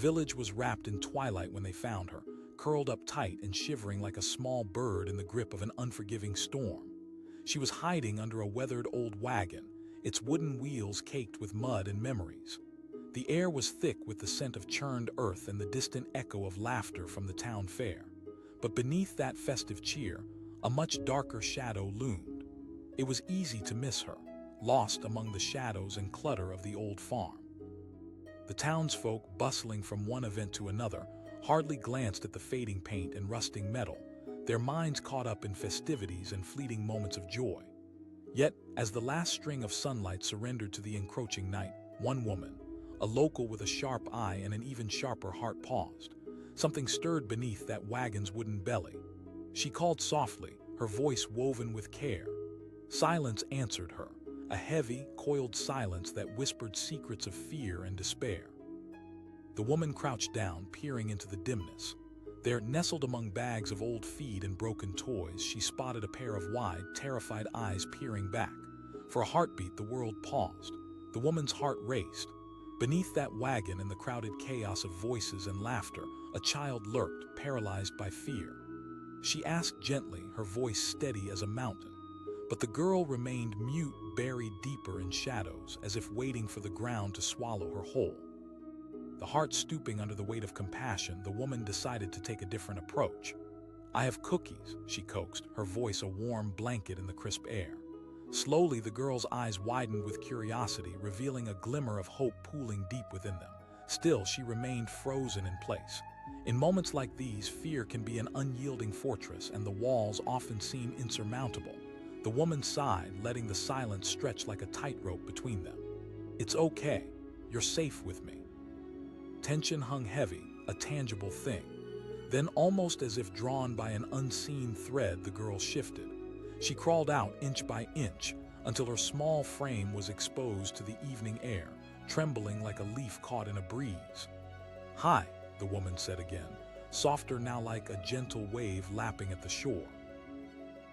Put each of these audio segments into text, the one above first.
village was wrapped in twilight when they found her, curled up tight and shivering like a small bird in the grip of an unforgiving storm. She was hiding under a weathered old wagon, its wooden wheels caked with mud and memories. The air was thick with the scent of churned earth and the distant echo of laughter from the town fair. But beneath that festive cheer, a much darker shadow loomed. It was easy to miss her, lost among the shadows and clutter of the old farm. The townsfolk, bustling from one event to another, hardly glanced at the fading paint and rusting metal, their minds caught up in festivities and fleeting moments of joy. Yet, as the last string of sunlight surrendered to the encroaching night, one woman, a local with a sharp eye and an even sharper heart, paused. Something stirred beneath that wagon's wooden belly. She called softly, her voice woven with care. Silence answered her, a heavy, coiled silence that whispered secrets of fear and despair. The woman crouched down, peering into the dimness. There, nestled among bags of old feed and broken toys, she spotted a pair of wide, terrified eyes peering back. For a heartbeat, the world paused. The woman's heart raced. Beneath that wagon, in the crowded chaos of voices and laughter, a child lurked, paralyzed by fear. She asked gently, her voice steady as a mountain. But the girl remained mute, buried deeper in shadows, as if waiting for the ground to swallow her whole. The heart stooping under the weight of compassion, the woman decided to take a different approach. "I have cookies," she coaxed, her voice a warm blanket in the crisp air. Slowly, the girl's eyes widened with curiosity, revealing a glimmer of hope pooling deep within them. Still, she remained frozen in place. In moments like these, fear can be an unyielding fortress, and the walls often seem insurmountable. The woman sighed, letting the silence stretch like a tightrope between them. "It's okay. You're safe with me." Tension hung heavy, a tangible thing. Then, almost as if drawn by an unseen thread, the girl shifted. She crawled out inch by inch until her small frame was exposed to the evening air, trembling like a leaf caught in a breeze. "Hi," the woman said again, softer now, like a gentle wave lapping at the shore.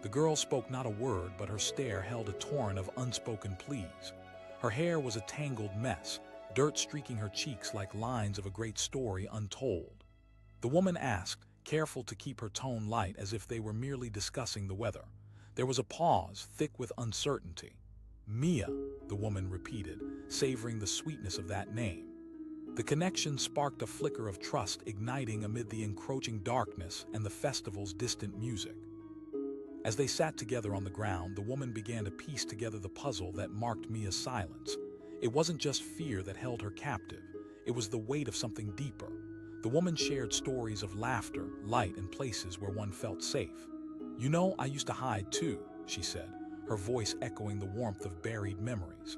The girl spoke not a word, but her stare held a torrent of unspoken pleas. Her hair was a tangled mess, dirt streaking her cheeks like lines of a great story untold. The woman asked, careful to keep her tone light, as if they were merely discussing the weather. There was a pause, thick with uncertainty. "Mia," the woman repeated, savoring the sweetness of that name. The connection sparked a flicker of trust, igniting amid the encroaching darkness and the festival's distant music. As they sat together on the ground, the woman began to piece together the puzzle that marked Mia's silence. It wasn't just fear that held her captive. It was the weight of something deeper. The woman shared stories of laughter, light, and places where one felt safe. "You know, I used to hide too," she said, her voice echoing the warmth of buried memories.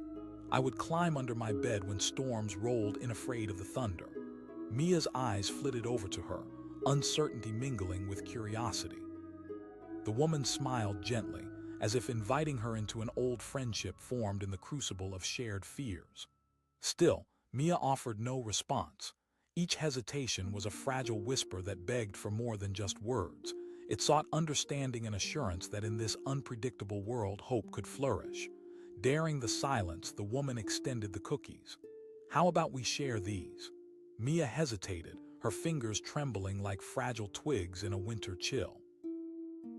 "I would climb under my bed when storms rolled in, afraid of the thunder." Mia's eyes flitted over to her, uncertainty mingling with curiosity. The woman smiled gently, as if inviting her into an old friendship formed in the crucible of shared fears. Still, Mia offered no response. Each hesitation was a fragile whisper that begged for more than just words. It sought understanding and assurance that in this unpredictable world hope could flourish. Daring the silence, the woman extended the cookies. "How about we share these?" Mia hesitated, her fingers trembling like fragile twigs in a winter chill.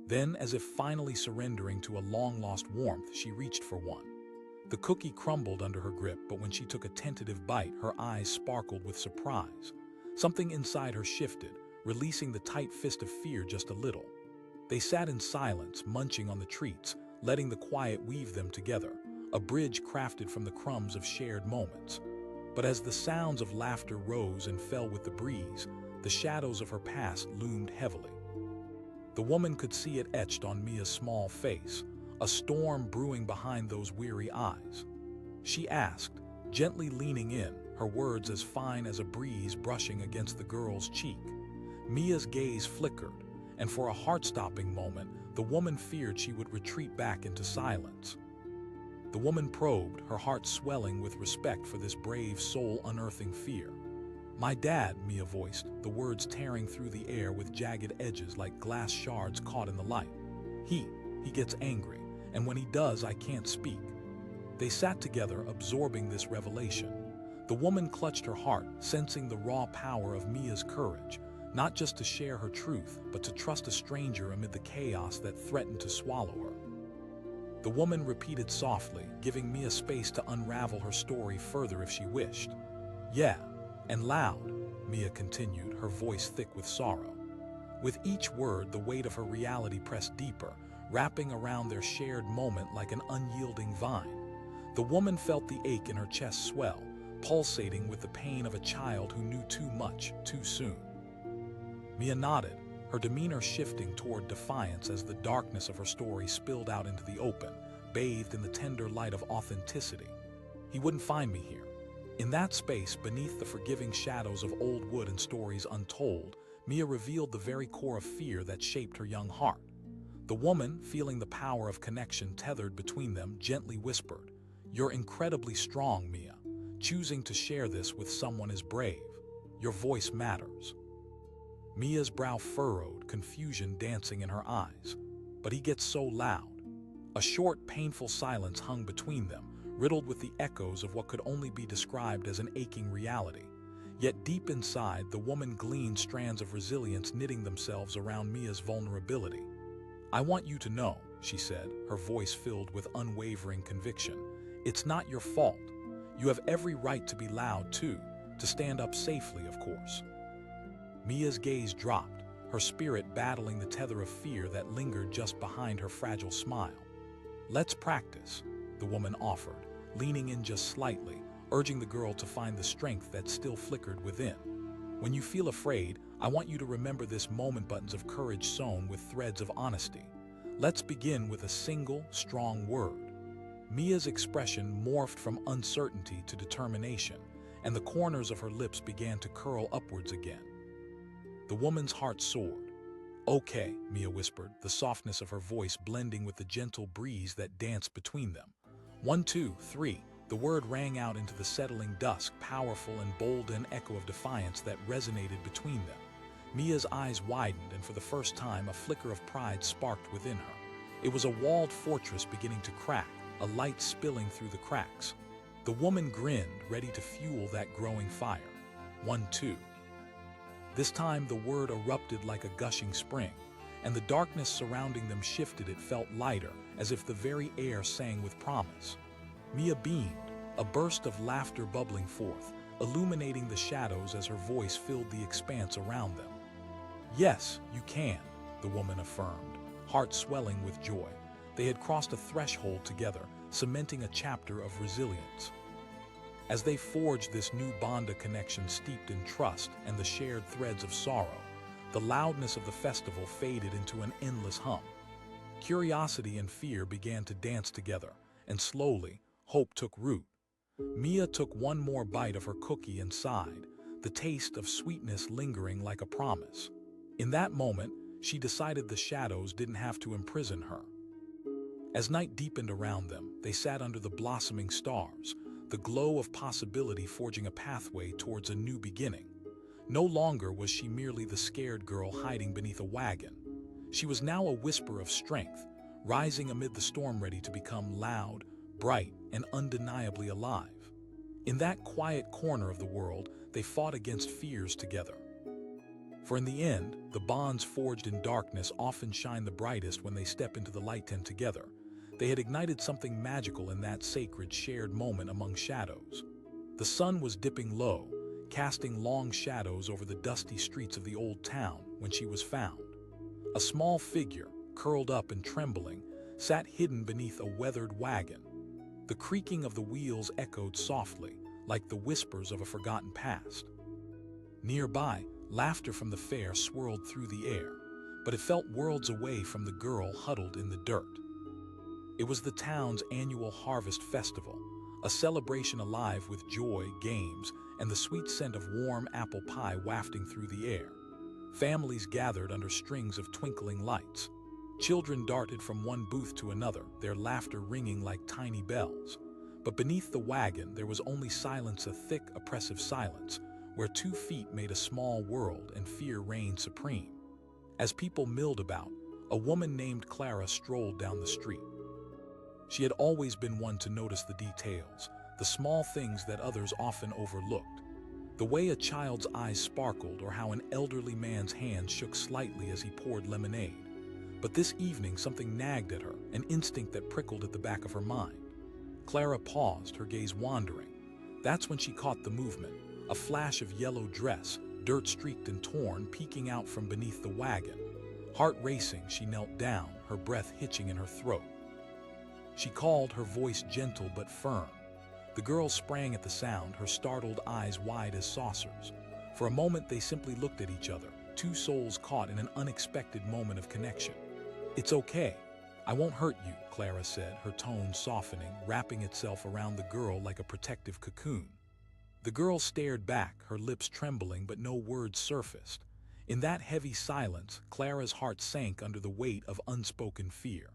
Then, as if finally surrendering to a long-lost warmth, she reached for one. The cookie crumbled under her grip, but when she took a tentative bite, her eyes sparkled with surprise. Something inside her shifted, releasing the tight fist of fear just a little. They sat in silence, munching on the treats, letting the quiet weave them together, a bridge crafted from the crumbs of shared moments. But as the sounds of laughter rose and fell with the breeze, the shadows of her past loomed heavily. The woman could see it etched on Mia's small face, a storm brewing behind those weary eyes. She asked, gently leaning in, her words as fine as a breeze brushing against the girl's cheek. Mia's gaze flickered, and for a heart-stopping moment, the woman feared she would retreat back into silence. The woman probed, her heart swelling with respect for this brave soul unearthing fear. "My dad," Mia voiced, the words tearing through the air with jagged edges like glass shards caught in the light. He gets angry, and when he does, I can't speak." They sat together, absorbing this revelation. The woman clutched her heart, sensing the raw power of Mia's courage, not just to share her truth, but to trust a stranger amid the chaos that threatened to swallow her. The woman repeated softly, giving Mia space to unravel her story further if she wished. "Yeah, and loud," Mia continued, her voice thick with sorrow. With each word, the weight of her reality pressed deeper, wrapping around their shared moment like an unyielding vine. The woman felt the ache in her chest swell, pulsating with the pain of a child who knew too much, too soon. Mia nodded, her demeanor shifting toward defiance as the darkness of her story spilled out into the open, bathed in the tender light of authenticity. "He wouldn't find me here." In that space, beneath the forgiving shadows of old wood and stories untold, Mia revealed the very core of fear that shaped her young heart. The woman, feeling the power of connection tethered between them, gently whispered, "You're incredibly strong, Mia. Choosing to share this with someone is brave. Your voice matters." Mia's brow furrowed, confusion dancing in her eyes. "But he gets so loud." A short, painful silence hung between them, riddled with the echoes of what could only be described as an aching reality. Yet deep inside, the woman gleaned strands of resilience knitting themselves around Mia's vulnerability. "I want you to know," she said, her voice filled with unwavering conviction, "it's not your fault. You have every right to be loud too, to stand up safely, of course." Mia's gaze dropped, her spirit battling the tether of fear that lingered just behind her fragile smile. "Let's practice," the woman offered, leaning in just slightly, urging the girl to find the strength that still flickered within. "When you feel afraid, I want you to remember this moment, buttons of courage sewn with threads of honesty. Let's begin with a single, strong word." Mia's expression morphed from uncertainty to determination, and the corners of her lips began to curl upwards again. The woman's heart soared. "Okay," Mia whispered, the softness of her voice blending with the gentle breeze that danced between them. "1, 2, 3. The word rang out into the settling dusk, powerful and bold, an echo of defiance that resonated between them. Mia's eyes widened, and for the first time a flicker of pride sparked within her. It was a walled fortress beginning to crack, a light spilling through the cracks. The woman grinned, ready to fuel that growing fire. 1, 2. This time the word erupted like a gushing spring, and the darkness surrounding them shifted. It felt lighter, as if the very air sang with promise. Mia beamed, a burst of laughter bubbling forth, illuminating the shadows as her voice filled the expanse around them. "Yes, you can," the woman affirmed, heart swelling with joy. They had crossed a threshold together, cementing a chapter of resilience. As they forged this new bond, a connection steeped in trust and the shared threads of sorrow, the loudness of the festival faded into an endless hum. Curiosity and fear began to dance together, and slowly, hope took root. Mia took one more bite of her cookie and sighed, the taste of sweetness lingering like a promise. In that moment, she decided the shadows didn't have to imprison her. As night deepened around them, they sat under the blossoming stars, the glow of possibility forging a pathway towards a new beginning. No longer was she merely the scared girl hiding beneath a wagon. She was now a whisper of strength, rising amid the storm, ready to become loud, bright, and undeniably alive. In that quiet corner of the world, they fought against fears together. For in the end, the bonds forged in darkness often shine the brightest when they step into the light tent together. They had ignited something magical in that sacred shared moment among shadows. The sun was dipping low, casting long shadows over the dusty streets of the old town when she was found. A small figure, curled up and trembling, sat hidden beneath a weathered wagon. The creaking of the wheels echoed softly, like the whispers of a forgotten past. Nearby, laughter from the fair swirled through the air, but it felt worlds away from the girl huddled in the dirt. It was the town's annual harvest festival, a celebration alive with joy, games, and the sweet scent of warm apple pie wafting through the air. Families gathered under strings of twinkling lights. Children darted from one booth to another, their laughter ringing like tiny bells. But beneath the wagon there was only silence, a thick, oppressive silence, where 2 feet made a small world and fear reigned supreme. As people milled about, a woman named Clara strolled down the street. She had always been one to notice the details, the small things that others often overlooked. The way a child's eyes sparkled or how an elderly man's hand shook slightly as he poured lemonade. But this evening something nagged at her, an instinct that prickled at the back of her mind. Clara paused, her gaze wandering. That's when she caught the movement, a flash of yellow dress, dirt-streaked and torn, peeking out from beneath the wagon. Heart racing, she knelt down, her breath hitching in her throat. She called, her voice gentle but firm. The girl sprang at the sound, her startled eyes wide as saucers. For a moment they simply looked at each other, two souls caught in an unexpected moment of connection. "It's okay. I won't hurt you," Clara said, her tone softening, wrapping itself around the girl like a protective cocoon. The girl stared back, her lips trembling, but no words surfaced. In that heavy silence, Clara's heart sank under the weight of unspoken fear.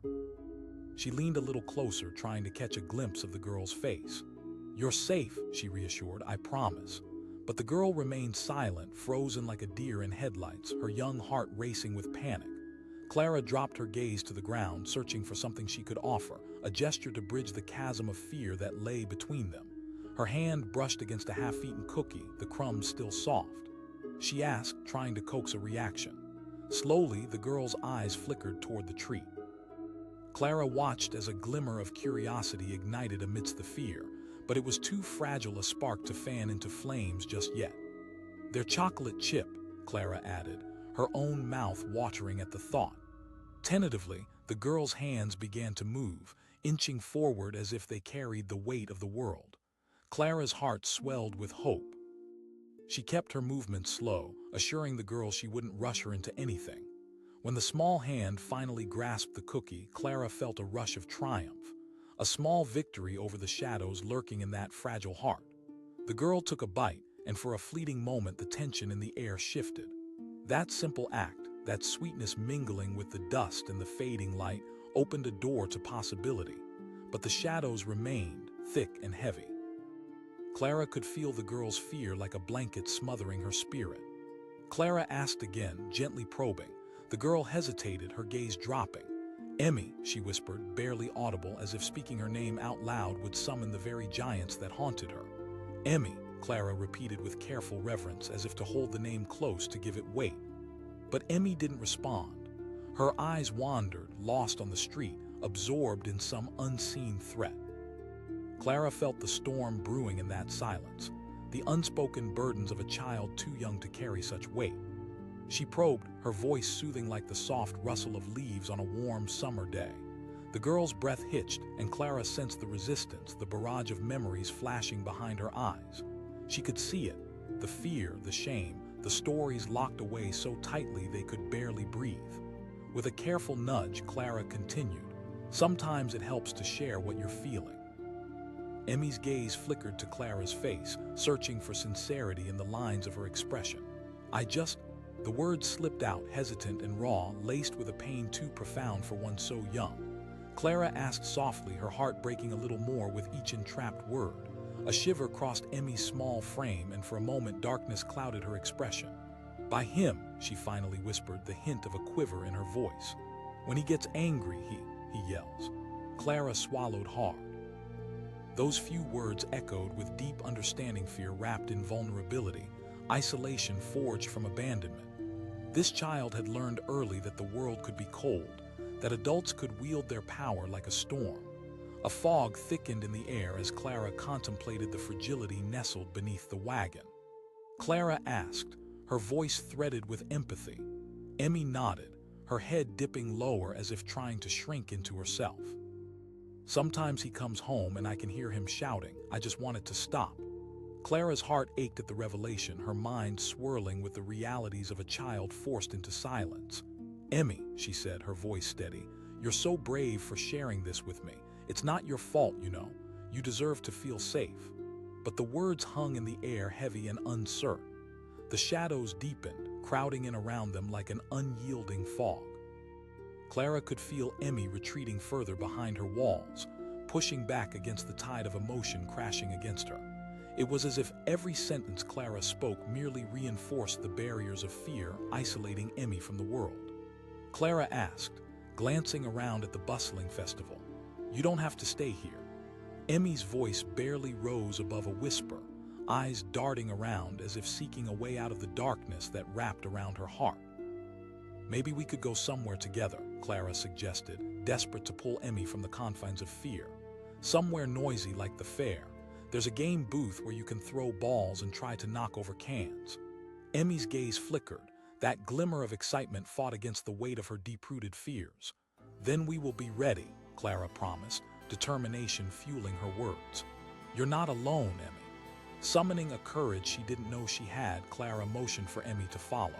She leaned a little closer, trying to catch a glimpse of the girl's face. "You're safe," she reassured, "I promise." But the girl remained silent, frozen like a deer in headlights, her young heart racing with panic. Clara dropped her gaze to the ground, searching for something she could offer, a gesture to bridge the chasm of fear that lay between them. Her hand brushed against a half-eaten cookie, the crumbs still soft. She asked, trying to coax a reaction. Slowly, the girl's eyes flickered toward the treat. Clara watched as a glimmer of curiosity ignited amidst the fear, but it was too fragile a spark to fan into flames just yet. "They're chocolate chip," Clara added, her own mouth watering at the thought. Tentatively, the girl's hands began to move, inching forward as if they carried the weight of the world. Clara's heart swelled with hope. She kept her movements slow, assuring the girl she wouldn't rush her into anything. When the small hand finally grasped the cookie, Clara felt a rush of triumph, a small victory over the shadows lurking in that fragile heart. The girl took a bite, and for a fleeting moment the tension in the air shifted. That simple act, that sweetness mingling with the dust and the fading light, opened a door to possibility. But the shadows remained, thick and heavy. Clara could feel the girl's fear like a blanket smothering her spirit. Clara asked again, gently probing. The girl hesitated, her gaze dropping. "Emmy," she whispered, barely audible, as if speaking her name out loud would summon the very giants that haunted her. "Emmy," Clara repeated with careful reverence, as if to hold the name close to give it weight. But Emmy didn't respond. Her eyes wandered, lost on the street, absorbed in some unseen threat. Clara felt the storm brewing in that silence, the unspoken burdens of a child too young to carry such weight. She probed, her voice soothing like the soft rustle of leaves on a warm summer day. The girl's breath hitched, and Clara sensed the resistance, the barrage of memories flashing behind her eyes. She could see it, the fear, the shame, the stories locked away so tightly they could barely breathe. With a careful nudge, Clara continued, "Sometimes it helps to share what you're feeling." Emmy's gaze flickered to Clara's face, searching for sincerity in the lines of her expression. The words slipped out, hesitant and raw, laced with a pain too profound for one so young. Clara asked softly, her heart breaking a little more with each entrapped word. A shiver crossed Emmy's small frame, and for a moment darkness clouded her expression. "By him," she finally whispered, the hint of a quiver in her voice. "When he gets angry, he yells." Clara swallowed hard. Those few words echoed with deep understanding, fear wrapped in vulnerability, isolation forged from abandonment. This child had learned early that the world could be cold, that adults could wield their power like a storm. A fog thickened in the air as Clara contemplated the fragility nestled beneath the wagon. Clara asked, her voice threaded with empathy. Emmy nodded, her head dipping lower as if trying to shrink into herself. "Sometimes he comes home and I can hear him shouting, 'I just want it to stop.'" Clara's heart ached at the revelation, her mind swirling with the realities of a child forced into silence. "Emmy," she said, her voice steady, "you're so brave for sharing this with me. It's not your fault, you know. You deserve to feel safe." But the words hung in the air, heavy and uncertain. The shadows deepened, crowding in around them like an unyielding fog. Clara could feel Emmy retreating further behind her walls, pushing back against the tide of emotion crashing against her. It was as if every sentence Clara spoke merely reinforced the barriers of fear, isolating Emmy from the world. Clara asked, glancing around at the bustling festival, "You don't have to stay here." Emmy's voice barely rose above a whisper, eyes darting around as if seeking a way out of the darkness that wrapped around her heart. "Maybe we could go somewhere together," Clara suggested, desperate to pull Emmy from the confines of fear. "Somewhere noisy like the fair. There's a game booth where you can throw balls and try to knock over cans." Emmy's gaze flickered. That glimmer of excitement fought against the weight of her deep-rooted fears. "Then we will be ready," Clara promised, determination fueling her words. "You're not alone, Emmy." Summoning a courage she didn't know she had, Clara motioned for Emmy to follow.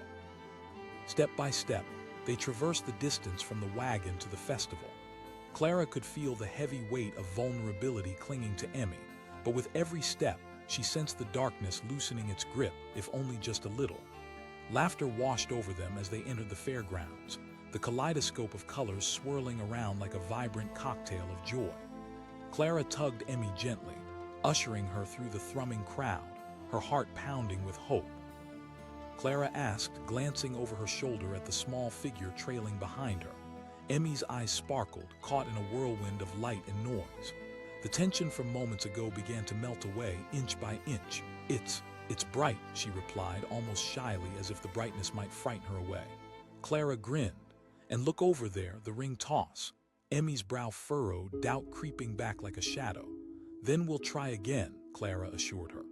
Step by step, they traversed the distance from the wagon to the festival. Clara could feel the heavy weight of vulnerability clinging to Emmy, but with every step, she sensed the darkness loosening its grip, if only just a little. Laughter washed over them as they entered the fairgrounds, the kaleidoscope of colors swirling around like a vibrant cocktail of joy. Clara tugged Emmy gently, ushering her through the thrumming crowd, her heart pounding with hope. Clara asked, glancing over her shoulder at the small figure trailing behind her. Emmy's eyes sparkled, caught in a whirlwind of light and noise. The tension from moments ago began to melt away, inch by inch. It's bright," she replied, almost shyly, as if the brightness might frighten her away. Clara grinned. "And look over there, the ring toss." Emmy's brow furrowed, doubt creeping back like a shadow. "Then we'll try again," Clara assured her.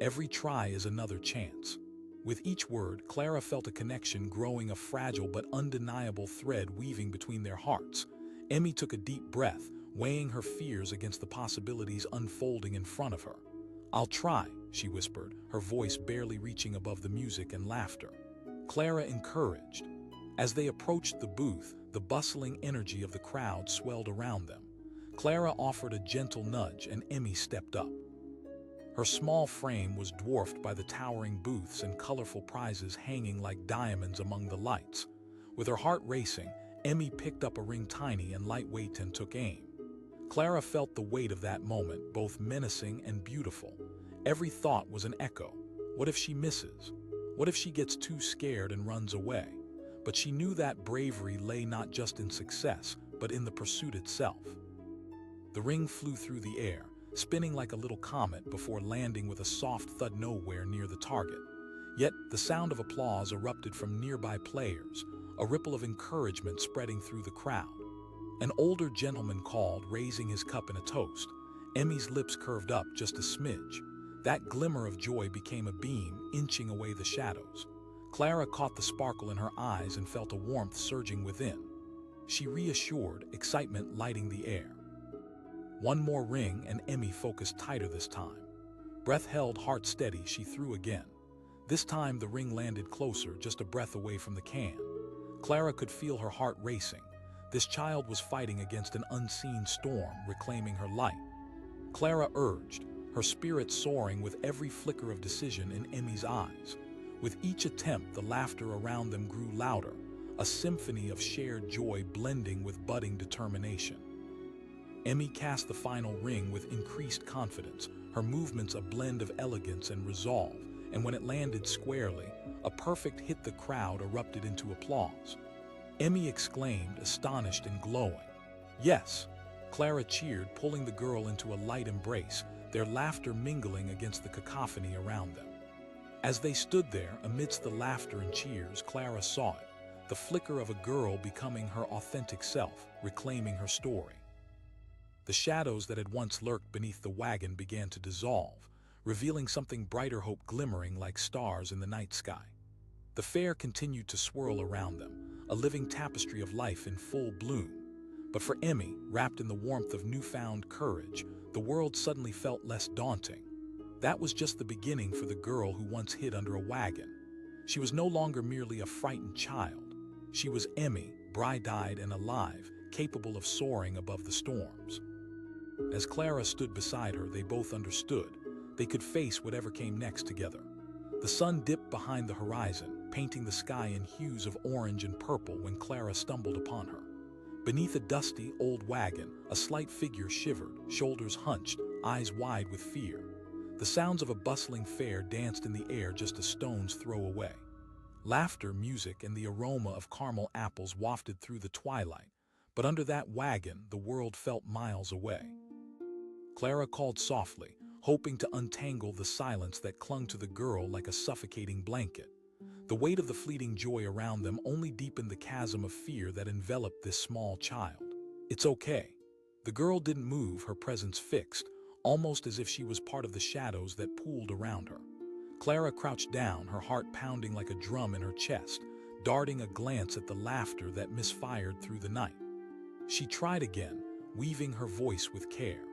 "Every try is another chance." With each word, Clara felt a connection growing, a fragile but undeniable thread weaving between their hearts. Emmy took a deep breath, weighing her fears against the possibilities unfolding in front of her. "I'll try," she whispered, her voice barely reaching above the music and laughter. Clara encouraged. As they approached the booth, the bustling energy of the crowd swelled around them. Clara offered a gentle nudge and Emmy stepped up. Her small frame was dwarfed by the towering booths and colorful prizes hanging like diamonds among the lights. With her heart racing, Emmy picked up a ring tiny and lightweight and took aim. Clara felt the weight of that moment, both menacing and beautiful. Every thought was an echo. What if she misses? What if she gets too scared and runs away? But she knew that bravery lay not just in success, but in the pursuit itself. The ring flew through the air, spinning like a little comet before landing with a soft thud nowhere near the target. Yet the sound of applause erupted from nearby players, a ripple of encouragement spreading through the crowd. An older gentleman called, raising his cup in a toast. Emmy's lips curved up just a smidge. That glimmer of joy became a beam, inching away the shadows. Clara caught the sparkle in her eyes and felt a warmth surging within. She reassured, excitement lighting the air. One more ring and Emmy focused tighter this time. Breath held, heart steady, she threw again. This time the ring landed closer, just a breath away from the can. Clara could feel her heart racing. This child was fighting against an unseen storm, reclaiming her light. Clara urged, her spirit soaring with every flicker of decision in Emmy's eyes. With each attempt, the laughter around them grew louder, a symphony of shared joy blending with budding determination. Emmy cast the final ring with increased confidence, her movements a blend of elegance and resolve, and when it landed squarely, a perfect hit, the crowd erupted into applause. Emmy exclaimed, astonished and glowing. "Yes!" Clara cheered, pulling the girl into a light embrace, their laughter mingling against the cacophony around them. As they stood there, amidst the laughter and cheers, Clara saw it, the flicker of a girl becoming her authentic self, reclaiming her story. The shadows that had once lurked beneath the wagon began to dissolve, revealing something brighter, hope glimmering like stars in the night sky. The fair continued to swirl around them, a living tapestry of life in full bloom. But for Emmy, wrapped in the warmth of newfound courage, the world suddenly felt less daunting. That was just the beginning for the girl who once hid under a wagon. She was no longer merely a frightened child. She was Emmy, bright-eyed and alive, capable of soaring above the storms. As Clara stood beside her, they both understood. They could face whatever came next together. The sun dipped behind the horizon, painting the sky in hues of orange and purple when Clara stumbled upon her. Beneath a dusty, old wagon, a slight figure shivered, shoulders hunched, eyes wide with fear. The sounds of a bustling fair danced in the air just a stone's throw away. Laughter, music, and the aroma of caramel apples wafted through the twilight, but under that wagon, the world felt miles away. Clara called softly, hoping to untangle the silence that clung to the girl like a suffocating blanket. The weight of the fleeting joy around them only deepened the chasm of fear that enveloped this small child. "It's okay." The girl didn't move, her presence fixed, almost as if she was part of the shadows that pooled around her. Clara crouched down, her heart pounding like a drum in her chest, darting a glance at the laughter that misfired through the night. She tried again, weaving her voice with care.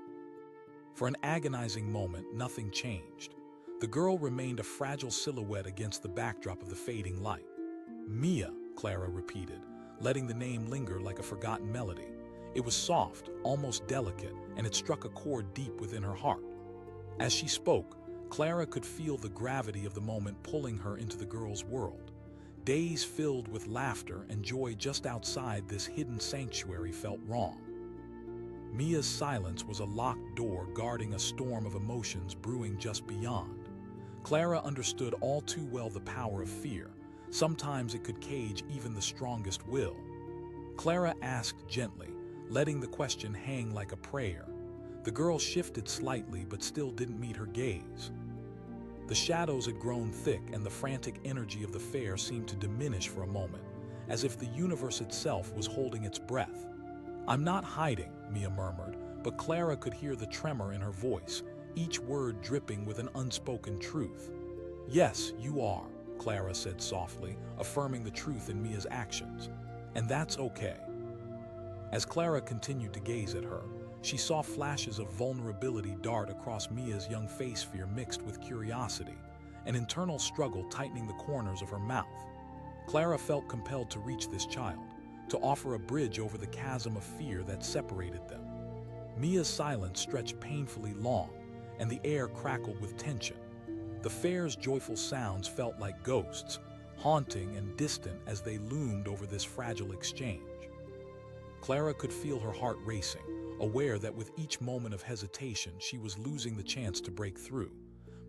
For an agonizing moment, nothing changed. The girl remained a fragile silhouette against the backdrop of the fading light. "Mia," Clara repeated, letting the name linger like a forgotten melody. It was soft, almost delicate, and it struck a chord deep within her heart. As she spoke, Clara could feel the gravity of the moment pulling her into the girl's world. Days filled with laughter and joy just outside this hidden sanctuary felt wrong. Mia's silence was a locked door guarding a storm of emotions brewing just beyond. Clara understood all too well the power of fear. Sometimes it could cage even the strongest will. Clara asked gently, letting the question hang like a prayer. The girl shifted slightly but still didn't meet her gaze. The shadows had grown thick and the frantic energy of the fair seemed to diminish for a moment, as if the universe itself was holding its breath. "I'm not hiding," Mia murmured, but Clara could hear the tremor in her voice, each word dripping with an unspoken truth. "Yes, you are," Clara said softly, affirming the truth in Mia's actions. "And that's okay." As Clara continued to gaze at her, she saw flashes of vulnerability dart across Mia's young face, fear mixed with curiosity, an internal struggle tightening the corners of her mouth. Clara felt compelled to reach this child, to offer a bridge over the chasm of fear that separated them. Mia's silence stretched painfully long, and the air crackled with tension. The fair's joyful sounds felt like ghosts, haunting and distant as they loomed over this fragile exchange. Clara could feel her heart racing, aware that with each moment of hesitation she was losing the chance to break through.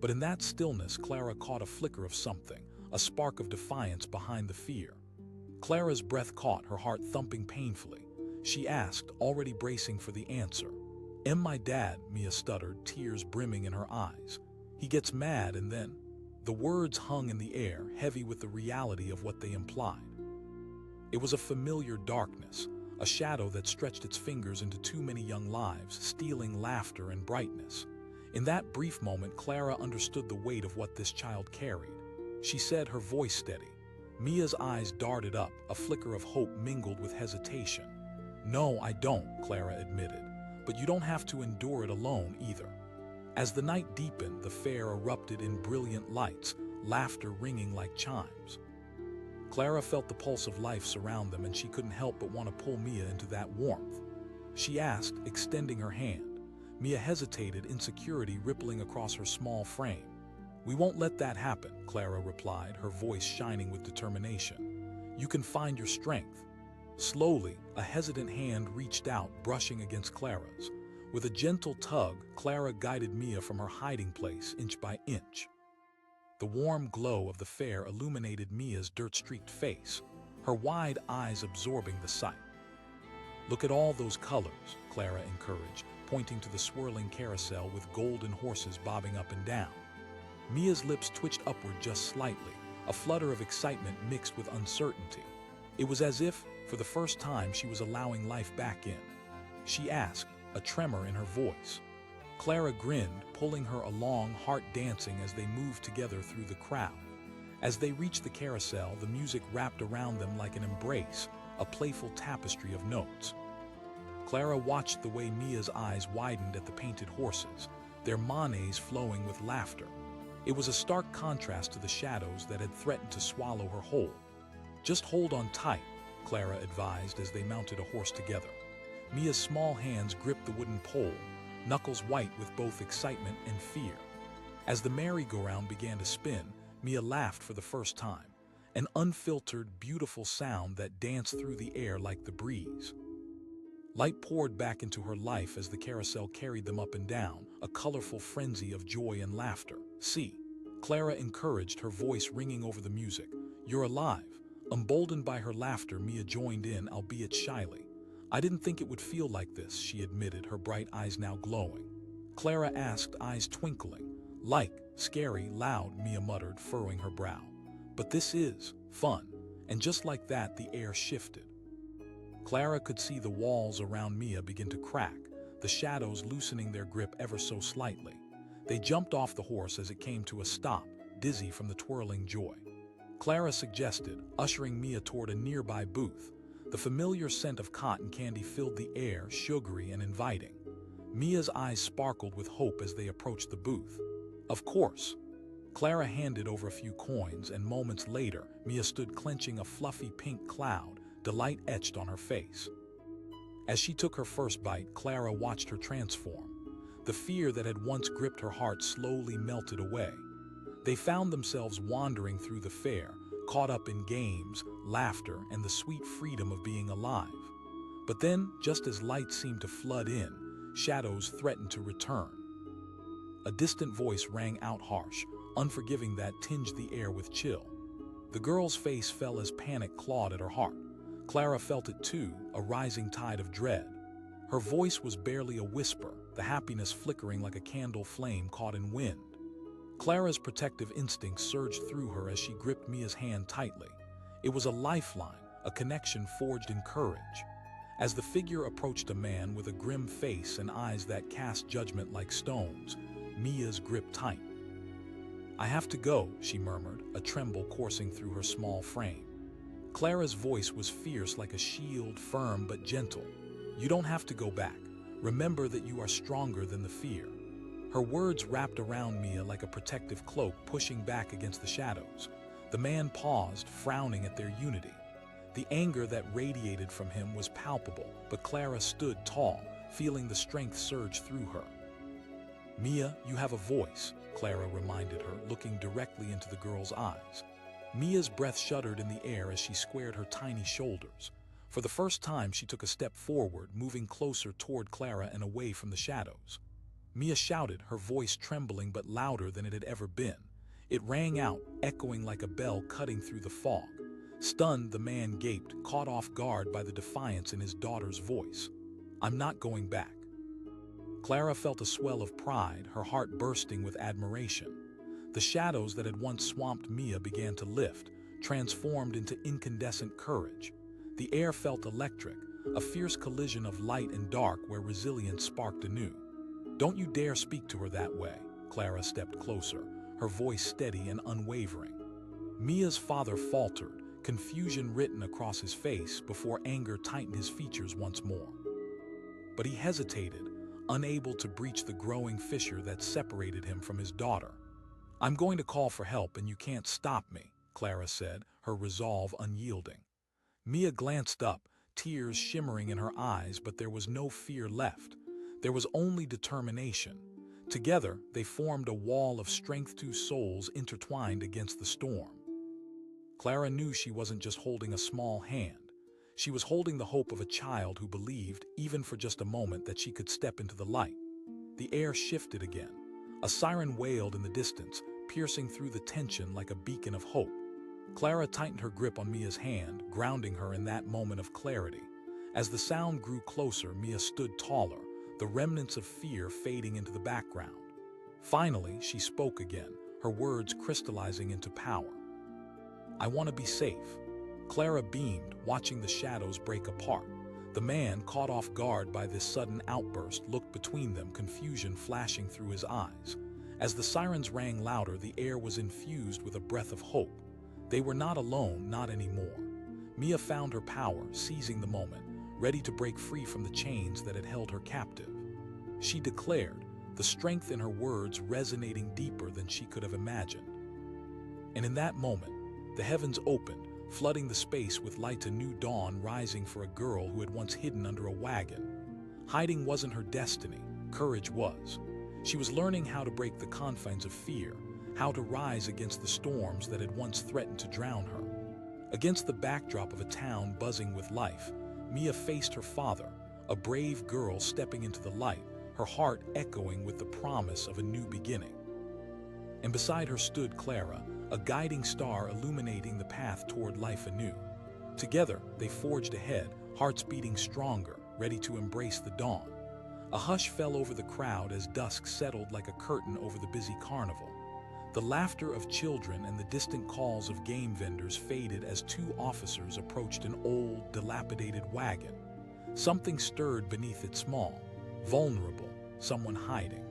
But in that stillness, Clara caught a flicker of something, a spark of defiance behind the fear. Clara's breath caught, her heart thumping painfully. She asked, already bracing for the answer. "Am my dad?" Mia stuttered, tears brimming in her eyes. "He gets mad and then—" The words hung in the air, heavy with the reality of what they implied. It was a familiar darkness, a shadow that stretched its fingers into too many young lives, stealing laughter and brightness. In that brief moment, Clara understood the weight of what this child carried. She said, her voice steady. Mia's eyes darted up, a flicker of hope mingled with hesitation. "No, I don't," Clara admitted, "but you don't have to endure it alone either." As the night deepened, the fair erupted in brilliant lights, laughter ringing like chimes. Clara felt the pulse of life surround them, and she couldn't help but want to pull Mia into that warmth. She asked, extending her hand. Mia hesitated, insecurity rippling across her small frame. "We won't let that happen," Clara replied, her voice shining with determination. "You can find your strength." Slowly, a hesitant hand reached out, brushing against Clara's. With a gentle tug, Clara guided Mia from her hiding place, inch by inch. The warm glow of the fair illuminated Mia's dirt-streaked face, her wide eyes absorbing the sight. "Look at all those colors," Clara encouraged, pointing to the swirling carousel with golden horses bobbing up and down. Mia's lips twitched upward just slightly, a flutter of excitement mixed with uncertainty. It was as if, for the first time, she was allowing life back in. She asked, a tremor in her voice. Clara grinned, pulling her along, heart dancing as they moved together through the crowd. As they reached the carousel, the music wrapped around them like an embrace, a playful tapestry of notes. Clara watched the way Mia's eyes widened at the painted horses, their manets flowing with laughter. It was a stark contrast to the shadows that had threatened to swallow her whole. "Just hold on tight," Clara advised as they mounted a horse together. Mia's small hands gripped the wooden pole, knuckles white with both excitement and fear. As the merry-go-round began to spin, Mia laughed for the first time, an unfiltered, beautiful sound that danced through the air like the breeze. Light poured back into her life as the carousel carried them up and down, a colorful frenzy of joy and laughter. "See," Clara encouraged, her voice ringing over the music. "You're alive." Emboldened by her laughter, Mia joined in, albeit shyly. "I didn't think it would feel like this," she admitted, her bright eyes now glowing. Clara asked, eyes twinkling. Like, scary, loud, Mia muttered, furrowing her brow. But this is fun. And just like that, the air shifted. Clara could see the walls around Mia begin to crack, the shadows loosening their grip ever so slightly. They jumped off the horse as it came to a stop, dizzy from the twirling joy. Clara suggested, ushering Mia toward a nearby booth. The familiar scent of cotton candy filled the air, sugary and inviting. Mia's eyes sparkled with hope as they approached the booth. Of course. Clara handed over a few coins, and moments later, Mia stood clenching a fluffy pink cloud, delight etched on her face. As she took her first bite, Clara watched her transform. The fear that had once gripped her heart slowly melted away. They found themselves wandering through the fair, caught up in games, laughter, and the sweet freedom of being alive. But then, just as light seemed to flood in, shadows threatened to return. A distant voice rang out harsh, unforgiving, that tinged the air with chill. The girl's face fell as panic clawed at her heart. Clara felt it too, a rising tide of dread. Her voice was barely a whisper, the happiness flickering like a candle flame caught in wind. Clara's protective instinct surged through her as she gripped Mia's hand tightly. It was a lifeline, a connection forged in courage. As the figure approached a man with a grim face and eyes that cast judgment like stones, Mia's grip tight. "I have to go," she murmured, a tremble coursing through her small frame. Clara's voice was fierce like a shield, firm but gentle. "You don't have to go back. Remember that you are stronger than the fear." Her words wrapped around Mia like a protective cloak, pushing back against the shadows. The man paused, frowning at their unity. The anger that radiated from him was palpable, but Clara stood tall, feeling the strength surge through her. "Mia, you have a voice," Clara reminded her, looking directly into the girl's eyes. Mia's breath shuddered in the air as she squared her tiny shoulders. For the first time, she took a step forward, moving closer toward Clara and away from the shadows. Mia shouted, her voice trembling but louder than it had ever been. It rang out, echoing like a bell cutting through the fog. Stunned, the man gaped, caught off guard by the defiance in his daughter's voice. "I'm not going back." Clara felt a swell of pride, her heart bursting with admiration. The shadows that had once swamped Mia began to lift, transformed into incandescent courage. The air felt electric, a fierce collision of light and dark where resilience sparked anew. "Don't you dare speak to her that way." Clara stepped closer, her voice steady and unwavering. Mia's father faltered, confusion written across his face before anger tightened his features once more. But he hesitated, unable to breach the growing fissure that separated him from his daughter. "I'm going to call for help and you can't stop me," Clara said, her resolve unyielding. Mia glanced up, tears shimmering in her eyes, but there was no fear left. There was only determination. Together, they formed a wall of strength, two souls intertwined against the storm. Clara knew she wasn't just holding a small hand. She was holding the hope of a child who believed, even for just a moment, that she could step into the light. The air shifted again. A siren wailed in the distance, piercing through the tension like a beacon of hope. Clara tightened her grip on Mia's hand, grounding her in that moment of clarity. As the sound grew closer, Mia stood taller, the remnants of fear fading into the background. Finally, she spoke again, her words crystallizing into power. "I want to be safe." Clara beamed, watching the shadows break apart. The man, caught off guard by this sudden outburst, looked between them, confusion flashing through his eyes. As the sirens rang louder, the air was infused with a breath of hope. They were not alone, not anymore. Mia found her power, seizing the moment, ready to break free from the chains that had held her captive. She declared, the strength in her words resonating deeper than she could have imagined. And in that moment, the heavens opened, flooding the space with light, a new dawn rising for a girl who had once hidden under a wagon. Hiding wasn't her destiny, courage was. She was learning how to break the confines of fear, how to rise against the storms that had once threatened to drown her. Against the backdrop of a town buzzing with life, Mia faced her father, a brave girl stepping into the light, her heart echoing with the promise of a new beginning. And beside her stood Clara, a guiding star illuminating the path toward life anew. Together, they forged ahead, hearts beating stronger, ready to embrace the dawn. A hush fell over the crowd as dusk settled like a curtain over the busy carnival. The laughter of children and the distant calls of game vendors faded as two officers approached an old, dilapidated wagon. Something stirred beneath it, small, vulnerable, someone hiding.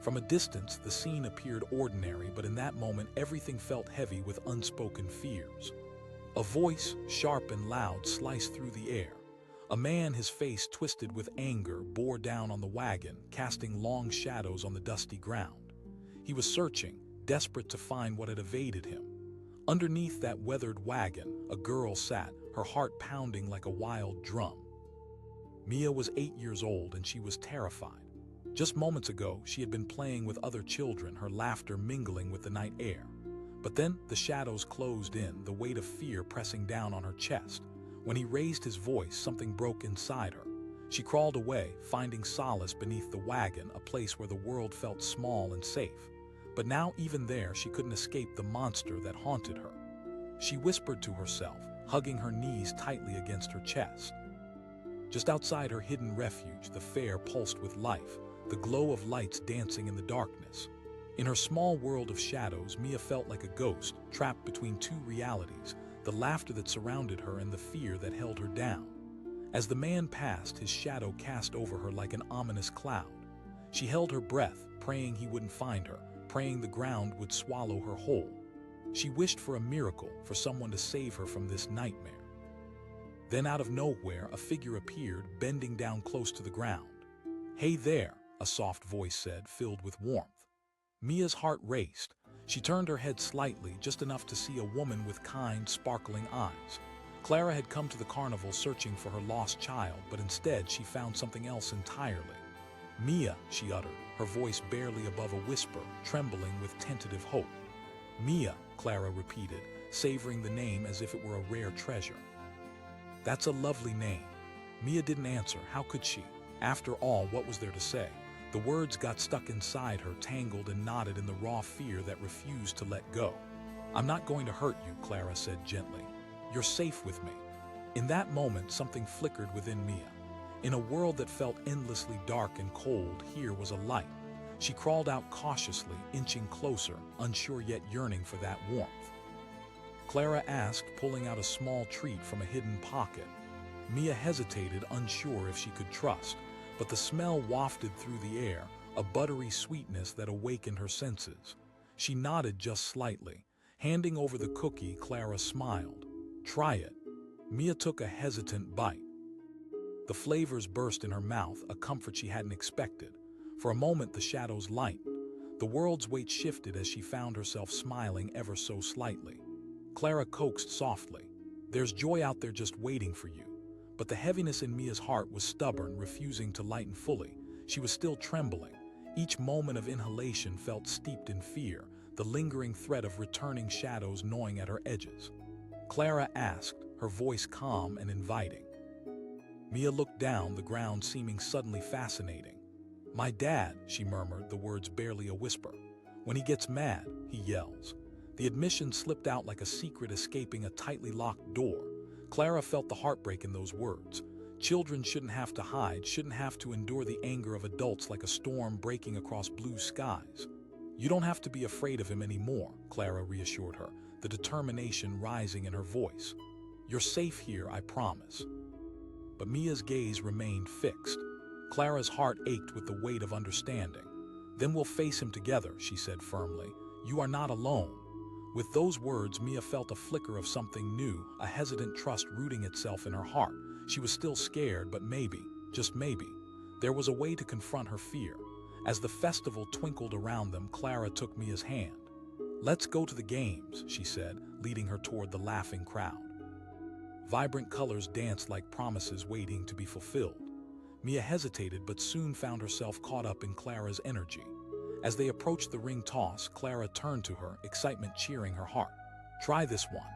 From a distance, the scene appeared ordinary, but in that moment everything felt heavy with unspoken fears. A voice, sharp and loud, sliced through the air. A man, his face twisted with anger, bore down on the wagon, casting long shadows on the dusty ground. He was searching, desperate to find what had evaded him. Underneath that weathered wagon, a girl sat, her heart pounding like a wild drum. Mia was 8 years old and she was terrified. Just moments ago, she had been playing with other children, her laughter mingling with the night air. But then the shadows closed in, the weight of fear pressing down on her chest. When he raised his voice, something broke inside her. She crawled away, finding solace beneath the wagon, a place where the world felt small and safe. But now, even there, she couldn't escape the monster that haunted her. She whispered to herself, hugging her knees tightly against her chest. Just outside her hidden refuge, the fair pulsed with life, the glow of lights dancing in the darkness. In her small world of shadows, Mia felt like a ghost, trapped between two realities, the laughter that surrounded her and the fear that held her down. As the man passed, his shadow cast over her like an ominous cloud. She held her breath, praying he wouldn't find her, praying the ground would swallow her whole. She wished for a miracle, for someone to save her from this nightmare. Then out of nowhere, a figure appeared, bending down close to the ground. "Hey there," a soft voice said, filled with warmth. Mia's heart raced. She turned her head slightly, just enough to see a woman with kind, sparkling eyes. Clara had come to the carnival searching for her lost child, but instead she found something else entirely. "Mia," she uttered, her voice barely above a whisper, trembling with tentative hope. "Mia," Clara repeated, savoring the name as if it were a rare treasure. "That's a lovely name." Mia didn't answer. How could she? After all, what was there to say? The words got stuck inside her, tangled and knotted in the raw fear that refused to let go. "I'm not going to hurt you," Clara said gently. "You're safe with me." In that moment, something flickered within Mia. In a world that felt endlessly dark and cold, here was a light. She crawled out cautiously, inching closer, unsure yet yearning for that warmth. Clara asked, pulling out a small treat from a hidden pocket. Mia hesitated, unsure if she could trust, but the smell wafted through the air, a buttery sweetness that awakened her senses. She nodded just slightly. Handing over the cookie, Clara smiled. "Try it." Mia took a hesitant bite. The flavors burst in her mouth, a comfort she hadn't expected. For a moment, the shadows lightened. The world's weight shifted as she found herself smiling ever so slightly. Clara coaxed softly. "There's joy out there just waiting for you." But the heaviness in Mia's heart was stubborn, refusing to lighten fully. She was still trembling. Each moment of inhalation felt steeped in fear, the lingering threat of returning shadows gnawing at her edges. Clara asked, her voice calm and inviting. Mia looked down, the ground seeming suddenly fascinating. "My dad," she murmured, the words barely a whisper. "When he gets mad, he yells." The admission slipped out like a secret escaping a tightly locked door. Clara felt the heartbreak in those words. Children shouldn't have to hide, shouldn't have to endure the anger of adults like a storm breaking across blue skies. "You don't have to be afraid of him anymore," Clara reassured her, the determination rising in her voice. "You're safe here, I promise." But Mia's gaze remained fixed. Clara's heart ached with the weight of understanding. "Then we'll face him together," she said firmly. "You are not alone." With those words, Mia felt a flicker of something new, a hesitant trust rooting itself in her heart. She was still scared, but maybe, just maybe, there was a way to confront her fear. As the festival twinkled around them, Clara took Mia's hand. "Let's go to the games," she said, leading her toward the laughing crowd. Vibrant colors danced like promises waiting to be fulfilled. Mia hesitated, but soon found herself caught up in Clara's energy. As they approached the ring toss, Clara turned to her, excitement cheering her heart. "Try this one."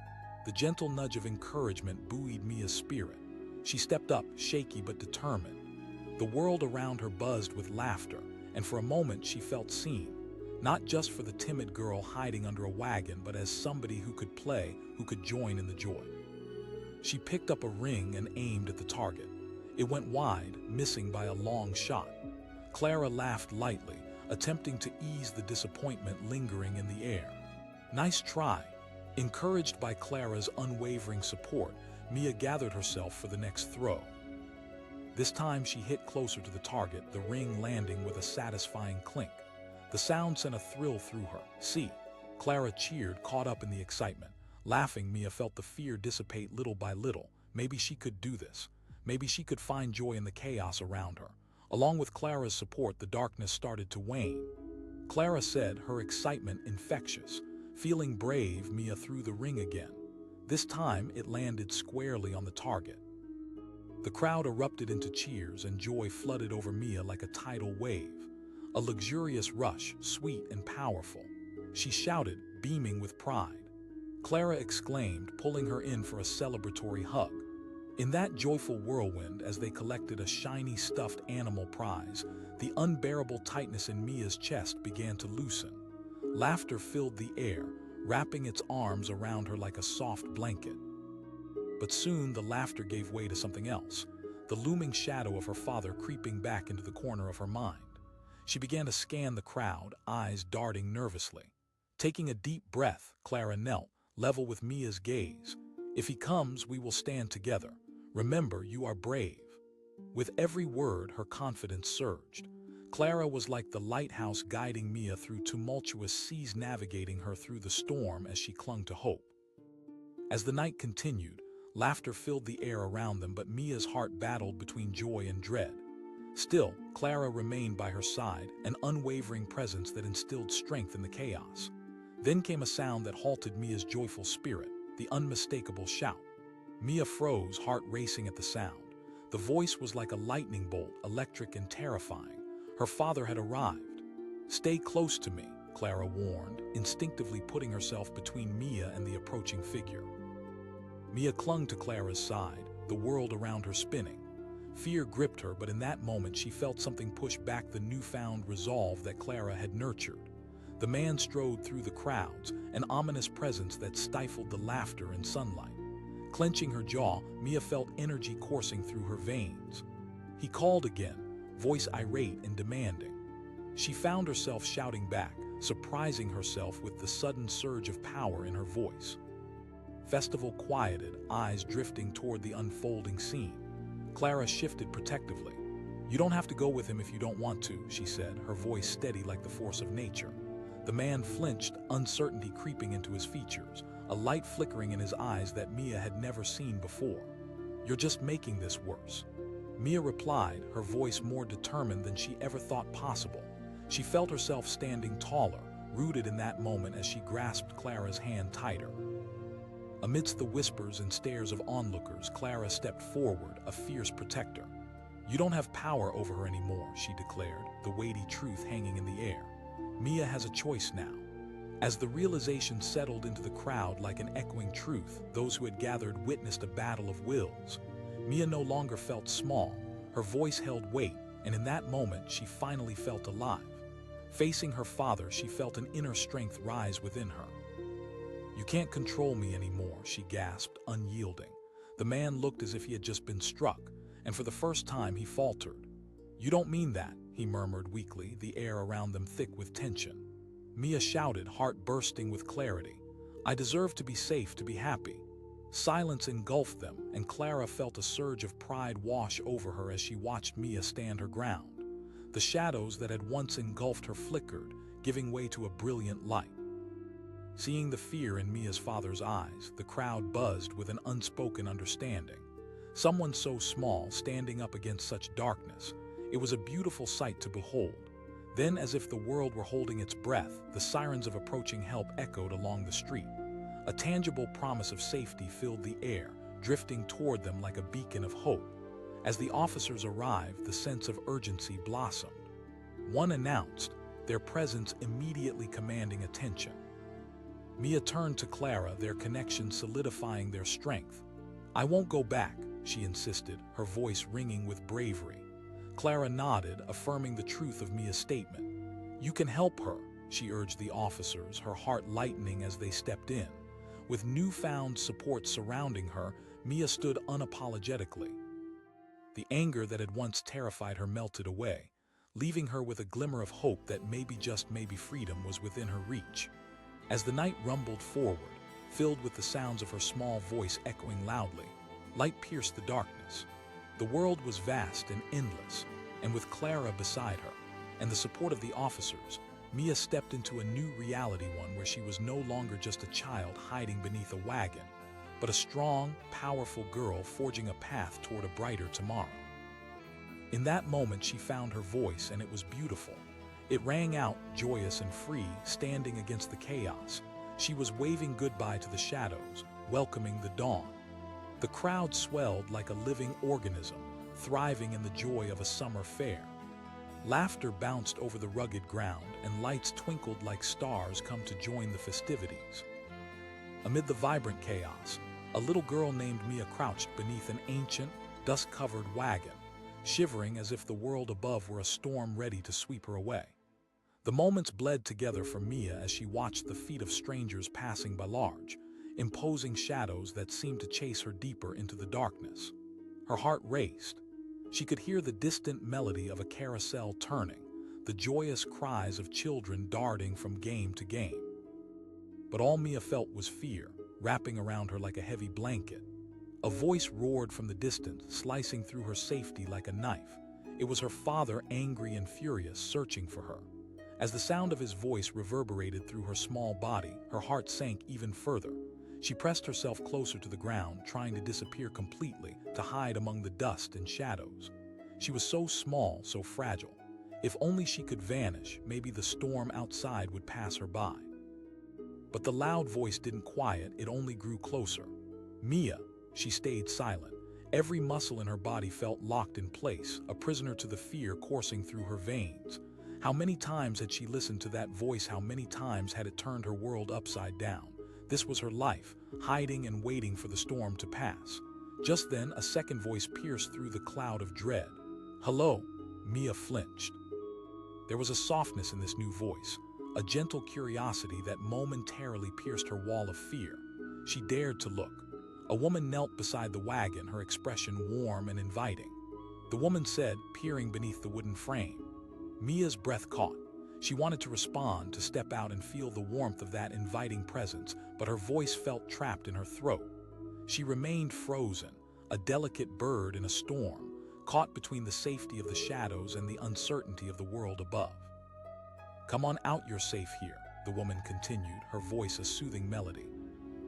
The gentle nudge of encouragement buoyed Mia's spirit. She stepped up, shaky but determined. The world around her buzzed with laughter, and for a moment she felt seen. Not just for the timid girl hiding under a wagon, but as somebody who could play, who could join in the joy. She picked up a ring and aimed at the target. It went wide, missing by a long shot. Clara laughed lightly, attempting to ease the disappointment lingering in the air. "Nice try." Encouraged by Clara's unwavering support, Mia gathered herself for the next throw. This time she hit closer to the target, the ring landing with a satisfying clink. The sound sent a thrill through her. "See!" Clara cheered, caught up in the excitement. Laughing, Mia felt the fear dissipate little by little. Maybe she could do this. Maybe she could find joy in the chaos around her. Along with Clara's support, the darkness started to wane. Clara said, her excitement infectious. Feeling brave, Mia threw the ring again. This time, it landed squarely on the target. The crowd erupted into cheers, and joy flooded over Mia like a tidal wave. A luxurious rush, sweet and powerful. She shouted, beaming with pride. Clara exclaimed, pulling her in for a celebratory hug. In that joyful whirlwind, as they collected a shiny stuffed animal prize, the unbearable tightness in Mia's chest began to loosen. Laughter filled the air, wrapping its arms around her like a soft blanket. But soon the laughter gave way to something else, the looming shadow of her father creeping back into the corner of her mind. She began to scan the crowd, eyes darting nervously. Taking a deep breath, Clara knelt, level with Mia's gaze. "If he comes, we will stand together. Remember, you are brave." With every word, her confidence surged. Clara was like the lighthouse guiding Mia through tumultuous seas, navigating her through the storm as she clung to hope. As the night continued, laughter filled the air around them, but Mia's heart battled between joy and dread. Still, Clara remained by her side, an unwavering presence that instilled strength in the chaos. Then came a sound that halted Mia's joyful spirit, the unmistakable shout. Mia froze, heart racing at the sound. The voice was like a lightning bolt, electric and terrifying. Her father had arrived. "Stay close to me," Clara warned, instinctively putting herself between Mia and the approaching figure. Mia clung to Clara's side, the world around her spinning. Fear gripped her, but in that moment she felt something push back the newfound resolve that Clara had nurtured. The man strode through the crowds, an ominous presence that stifled the laughter and sunlight. Clenching her jaw, Mia felt energy coursing through her veins. He called again, voice irate and demanding. She found herself shouting back, surprising herself with the sudden surge of power in her voice. Festival quieted, eyes drifting toward the unfolding scene. Clara shifted protectively. "You don't have to go with him if you don't want to," she said, her voice steady like the force of nature. The man flinched, uncertainty creeping into his features, a light flickering in his eyes that Mia had never seen before. "You're just making this worse." Mia replied, her voice more determined than she ever thought possible. She felt herself standing taller, rooted in that moment as she grasped Clara's hand tighter. Amidst the whispers and stares of onlookers, Clara stepped forward, a fierce protector. "You don't have power over her anymore," she declared, the weighty truth hanging in the air. Mia has a choice now. As the realization settled into the crowd like an echoing truth, those who had gathered witnessed a battle of wills. Mia no longer felt small. Her voice held weight, and in that moment she finally felt alive. Facing her father, she felt an inner strength rise within her. "You can't control me anymore," she gasped, unyielding. The man looked as if he had just been struck, and for the first time he faltered. "You don't mean that," he murmured weakly, the air around them thick with tension. Mia shouted, heart bursting with clarity. "I deserve to be safe, to be happy." Silence engulfed them, and Clara felt a surge of pride wash over her as she watched Mia stand her ground. The shadows that had once engulfed her flickered, giving way to a brilliant light. Seeing the fear in Mia's father's eyes, the crowd buzzed with an unspoken understanding. Someone so small standing up against such darkness. It was a beautiful sight to behold. Then, as if the world were holding its breath, the sirens of approaching help echoed along the street. A tangible promise of safety filled the air, drifting toward them like a beacon of hope. As the officers arrived, the sense of urgency blossomed. One announced, their presence immediately commanding attention. Mia turned to Clara, their connection solidifying their strength. "I won't go back," she insisted, her voice ringing with bravery. Clara nodded, affirming the truth of Mia's statement. "You can help her," she urged the officers, her heart lightening as they stepped in. With newfound support surrounding her, Mia stood unapologetically. The anger that had once terrified her melted away, leaving her with a glimmer of hope that maybe, just maybe, freedom was within her reach. As the night rumbled forward, filled with the sounds of her small voice echoing loudly, light pierced the darkness. The world was vast and endless, and with Clara beside her, and the support of the officers, Mia stepped into a new reality, one where she was no longer just a child hiding beneath a wagon, but a strong, powerful girl forging a path toward a brighter tomorrow. In that moment, she found her voice, and it was beautiful. It rang out, joyous and free, standing against the chaos. She was waving goodbye to the shadows, welcoming the dawn. The crowd swelled like a living organism, thriving in the joy of a summer fair. Laughter bounced over the rugged ground, and lights twinkled like stars come to join the festivities. Amid the vibrant chaos, a little girl named Mia crouched beneath an ancient, dust-covered wagon, shivering as if the world above were a storm ready to sweep her away. The moments bled together for Mia as she watched the feet of strangers passing by, large, imposing shadows that seemed to chase her deeper into the darkness. Her heart raced. She could hear the distant melody of a carousel turning, the joyous cries of children darting from game to game. But all Mia felt was fear, wrapping around her like a heavy blanket. A voice roared from the distance, slicing through her safety like a knife. It was her father, angry and furious, searching for her. As the sound of his voice reverberated through her small body, her heart sank even further. She pressed herself closer to the ground, trying to disappear completely, to hide among the dust and shadows. She was so small, so fragile. If only she could vanish, maybe the storm outside would pass her by. But the loud voice didn't quiet, it only grew closer. Mia, she stayed silent. Every muscle in her body felt locked in place, a prisoner to the fear coursing through her veins. How many times had she listened to that voice? How many times had it turned her world upside down? This was her life, hiding and waiting for the storm to pass. Just then, a second voice pierced through the cloud of dread. "Hello," Mia flinched. There was a softness in this new voice, a gentle curiosity that momentarily pierced her wall of fear. She dared to look. A woman knelt beside the wagon, her expression warm and inviting. The woman said, peering beneath the wooden frame. Mia's breath caught. She wanted to respond, to step out and feel the warmth of that inviting presence, but her voice felt trapped in her throat. She remained frozen, a delicate bird in a storm, caught between the safety of the shadows and the uncertainty of the world above. "Come on out, you're safe here," the woman continued, her voice a soothing melody.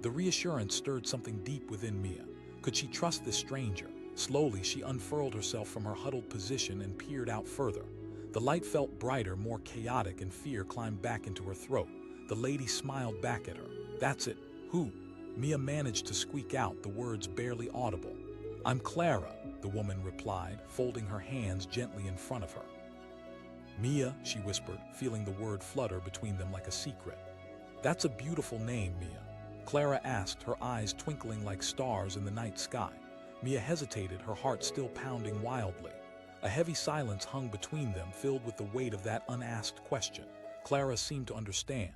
The reassurance stirred something deep within Mia. Could she trust this stranger? Slowly, she unfurled herself from her huddled position and peered out further. The light felt brighter, more chaotic, and fear climbed back into her throat. The lady smiled back at her. "That's it. Who?" Mia managed to squeak out, the words barely audible. "I'm Clara," the woman replied, folding her hands gently in front of her. "Mia," she whispered, feeling the word flutter between them like a secret. "That's a beautiful name, Mia," Clara asked, her eyes twinkling like stars in the night sky. Mia hesitated, her heart still pounding wildly. A heavy silence hung between them, filled with the weight of that unasked question. Clara seemed to understand.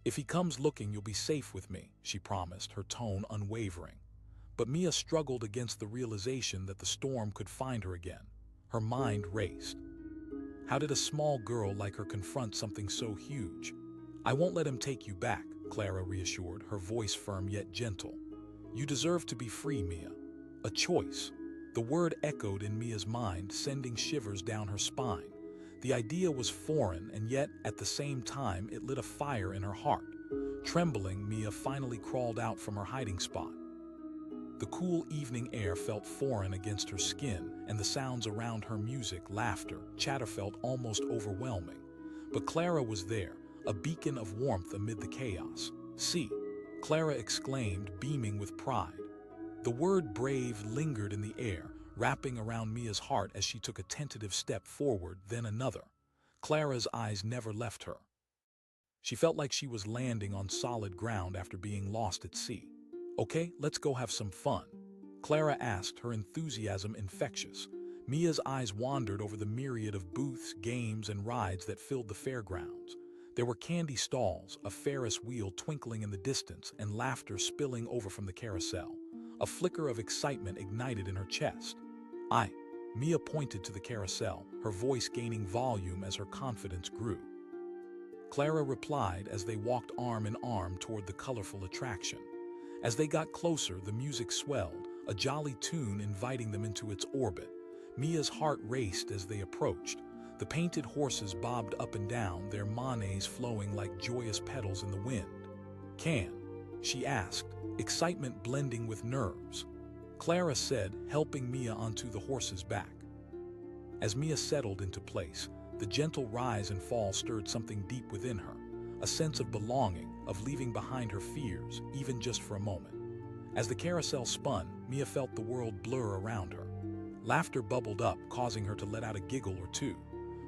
"If he comes looking, you'll be safe with me," she promised, her tone unwavering. But Mia struggled against the realization that the storm could find her again. Her mind raced. How did a small girl like her confront something so huge? "I won't let him take you back," Clara reassured, her voice firm yet gentle. "You deserve to be free, Mia. A choice." The word echoed in Mia's mind, sending shivers down her spine. The idea was foreign, and yet, at the same time, it lit a fire in her heart. Trembling, Mia finally crawled out from her hiding spot. The cool evening air felt foreign against her skin, and the sounds around her, music, laughter, chatter, felt almost overwhelming. But Clara was there, a beacon of warmth amid the chaos. "See," Clara exclaimed, beaming with pride. The word brave lingered in the air, wrapping around Mia's heart as she took a tentative step forward, then another. Clara's eyes never left her. She felt like she was landing on solid ground after being lost at sea. "Okay, let's go have some fun," Clara asked, her enthusiasm infectious. Mia's eyes wandered over the myriad of booths, games, and rides that filled the fairgrounds. There were candy stalls, a Ferris wheel twinkling in the distance, and laughter spilling over from the carousel. A flicker of excitement ignited in her chest. Mia pointed to the carousel, her voice gaining volume as her confidence grew. Clara replied as they walked arm in arm toward the colorful attraction. As they got closer, the music swelled, a jolly tune inviting them into its orbit. Mia's heart raced as they approached. The painted horses bobbed up and down, their manets flowing like joyous petals in the wind. "Can?" she asked, excitement blending with nerves. Clara said, helping Mia onto the horse's back. As Mia settled into place, the gentle rise and fall stirred something deep within her, a sense of belonging, of leaving behind her fears, even just for a moment. As the carousel spun, Mia felt the world blur around her. Laughter bubbled up, causing her to let out a giggle or two.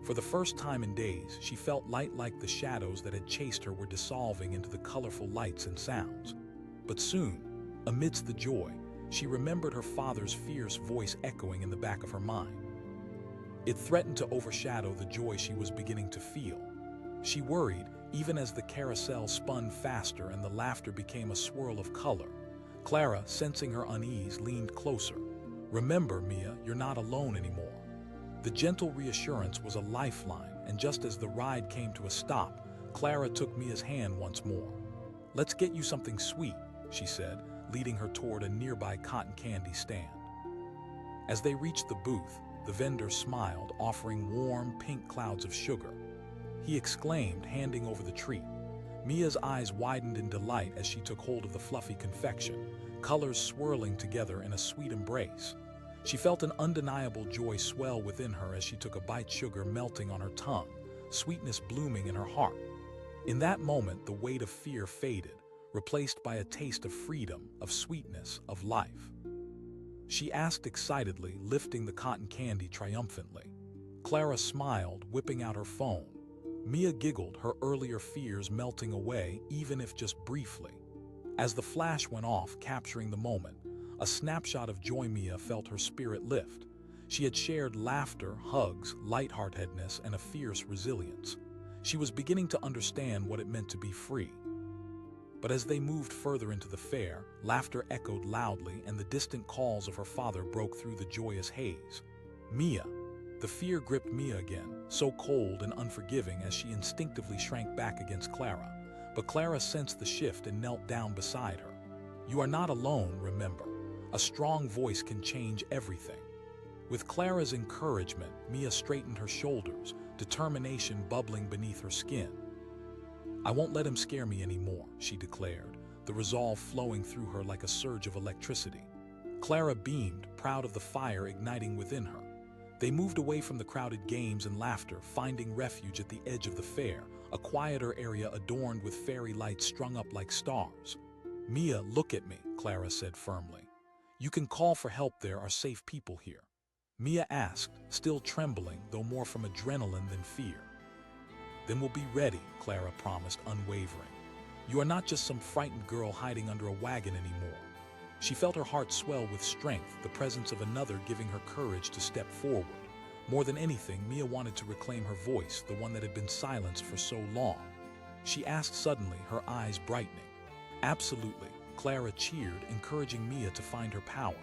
For the first time in days, she felt light like the shadows that had chased her were dissolving into the colorful lights and sounds. But soon, amidst the joy, she remembered her father's fierce voice echoing in the back of her mind. It threatened to overshadow the joy she was beginning to feel. She worried, even as the carousel spun faster and the laughter became a swirl of color. Clara, sensing her unease, leaned closer. "Remember, Mia, you're not alone anymore." The gentle reassurance was a lifeline, and just as the ride came to a stop, Clara took Mia's hand once more. "Let's get you something sweet," she said, leading her toward a nearby cotton candy stand. As they reached the booth, the vendor smiled, offering warm, pink clouds of sugar. He exclaimed, handing over the treat. Mia's eyes widened in delight as she took hold of the fluffy confection, colors swirling together in a sweet embrace. She felt an undeniable joy swell within her as she took a bite, sugar melting on her tongue, sweetness blooming in her heart. In that moment, the weight of fear faded, replaced by a taste of freedom, of sweetness, of life. She asked excitedly, lifting the cotton candy triumphantly. Clara smiled, whipping out her phone. Mia giggled, her earlier fears melting away, even if just briefly. As the flash went off, capturing the moment, a snapshot of joy, Mia felt her spirit lift. She had shared laughter, hugs, lightheartedness, and a fierce resilience. She was beginning to understand what it meant to be free. But as they moved further into the fair, laughter echoed loudly and the distant calls of her father broke through the joyous haze. "Mia!" The fear gripped Mia again, so cold and unforgiving as she instinctively shrank back against Clara. But Clara sensed the shift and knelt down beside her. "You are not alone, remember. A strong voice can change everything." With Clara's encouragement, Mia straightened her shoulders, determination bubbling beneath her skin. "I won't let him scare me anymore," she declared, the resolve flowing through her like a surge of electricity. Clara beamed, proud of the fire igniting within her. They moved away from the crowded games and laughter, finding refuge at the edge of the fair, a quieter area adorned with fairy lights strung up like stars. "Mia, look at me," Clara said firmly. "You can call for help, there are safe people here." Mia asked, still trembling, though more from adrenaline than fear. "Then we'll be ready," Clara promised, unwavering. "You are not just some frightened girl hiding under a wagon anymore." She felt her heart swell with strength, the presence of another giving her courage to step forward. More than anything, Mia wanted to reclaim her voice, the one that had been silenced for so long. She asked suddenly, her eyes brightening. "Absolutely," Clara cheered, encouraging Mia to find her power.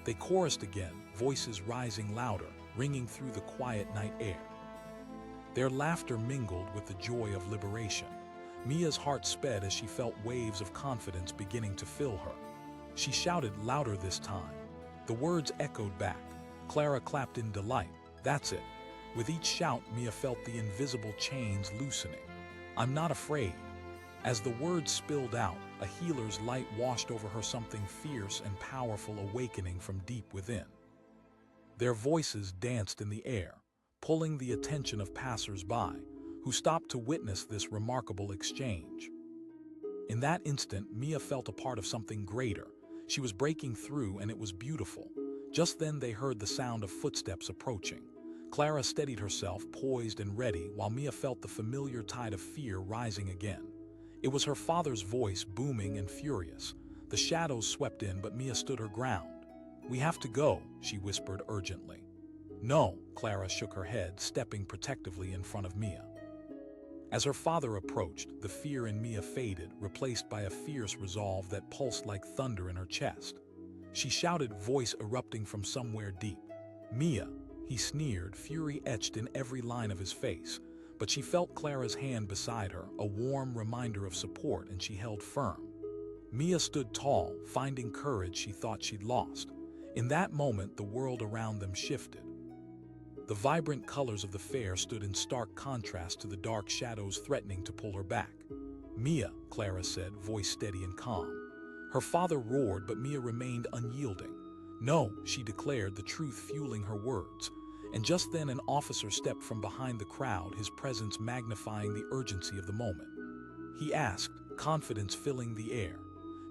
They chorused again, voices rising louder, ringing through the quiet night air. Their laughter mingled with the joy of liberation. Mia's heart sped as she felt waves of confidence beginning to fill her. She shouted louder this time. The words echoed back. Clara clapped in delight. "That's it." With each shout, Mia felt the invisible chains loosening. "I'm not afraid." As the words spilled out, a healer's light washed over her, something fierce and powerful awakening from deep within. Their voices danced in the air, pulling the attention of passers-by, who stopped to witness this remarkable exchange. In that instant, Mia felt a part of something greater. She was breaking through, and it was beautiful. Just then they heard the sound of footsteps approaching. Clara steadied herself, poised and ready, while Mia felt the familiar tide of fear rising again. It was her father's voice, booming and furious. The shadows swept in, but Mia stood her ground. "We have to go," she whispered urgently. "No," Clara shook her head, stepping protectively in front of Mia. As her father approached, the fear in Mia faded, replaced by a fierce resolve that pulsed like thunder in her chest. She shouted, voice erupting from somewhere deep. "Mia," he sneered, fury etched in every line of his face. But she felt Clara's hand beside her, a warm reminder of support, and she held firm. Mia stood tall, finding courage she thought she'd lost. In that moment, the world around them shifted. The vibrant colors of the fair stood in stark contrast to the dark shadows threatening to pull her back. "Mia," Clara said, voice steady and calm. Her father roared, but Mia remained unyielding. "No," she declared, the truth fueling her words. And just then an officer stepped from behind the crowd, his presence magnifying the urgency of the moment. He asked, confidence filling the air.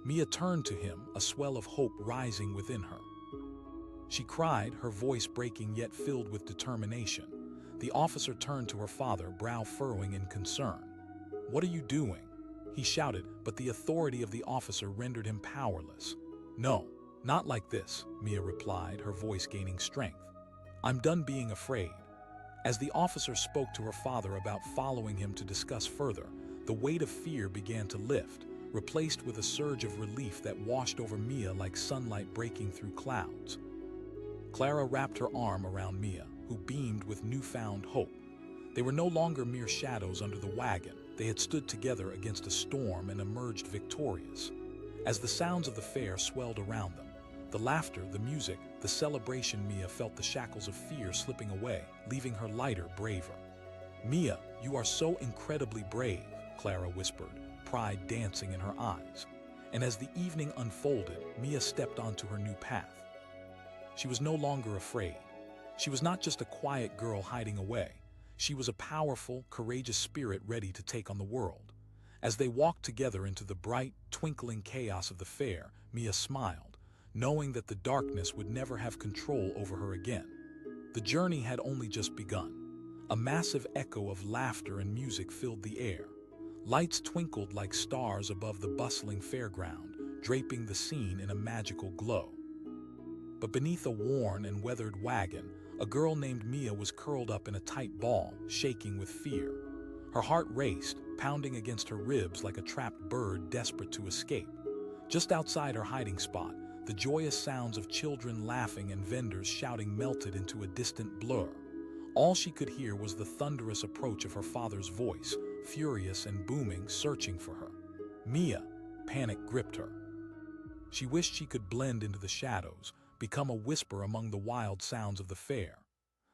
Mia turned to him, a swell of hope rising within her. She cried, her voice breaking yet filled with determination. The officer turned to her father, brow furrowing in concern. "What are you doing?" he shouted, but the authority of the officer rendered him powerless. "No, not like this," Mia replied, her voice gaining strength. "I'm done being afraid." As the officer spoke to her father about following him to discuss further, the weight of fear began to lift, replaced with a surge of relief that washed over Mia like sunlight breaking through clouds. Clara wrapped her arm around Mia, who beamed with newfound hope. They were no longer mere shadows under the wagon. They had stood together against a storm and emerged victorious. As the sounds of the fair swelled around them, the laughter, the music, the celebration, Mia felt the shackles of fear slipping away, leaving her lighter, braver. "Mia, you are so incredibly brave," Clara whispered, pride dancing in her eyes. And as the evening unfolded, Mia stepped onto her new path. She was no longer afraid. She was not just a quiet girl hiding away. She was a powerful, courageous spirit ready to take on the world. As they walked together into the bright, twinkling chaos of the fair, Mia smiled, knowing that the darkness would never have control over her again. The journey had only just begun. A massive echo of laughter and music filled the air. Lights twinkled like stars above the bustling fairground, draping the scene in a magical glow. But beneath a worn and weathered wagon, a girl named Mia was curled up in a tight ball, shaking with fear. Her heart raced, pounding against her ribs like a trapped bird desperate to escape. Just outside her hiding spot, the joyous sounds of children laughing and vendors shouting melted into a distant blur. All she could hear was the thunderous approach of her father's voice, furious and booming, searching for her. "Mia!" Panic gripped her. She wished she could blend into the shadows, become a whisper among the wild sounds of the fair.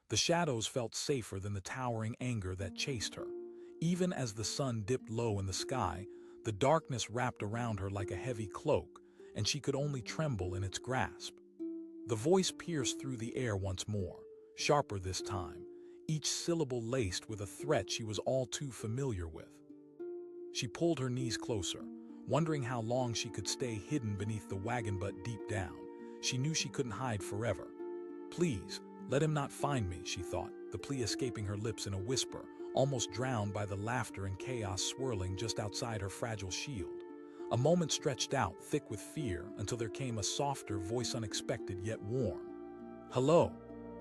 The shadows felt safer than the towering anger that chased her. Even as the sun dipped low in the sky, the darkness wrapped around her like a heavy cloak, and she could only tremble in its grasp. The voice pierced through the air once more, sharper this time, each syllable laced with a threat she was all too familiar with. She pulled her knees closer, wondering how long she could stay hidden beneath the wagon, but deep down, she knew she couldn't hide forever. "Please, let him not find me," she thought, the plea escaping her lips in a whisper, almost drowned by the laughter and chaos swirling just outside her fragile shield. A moment stretched out, thick with fear, until there came a softer voice, unexpected yet warm. "Hello."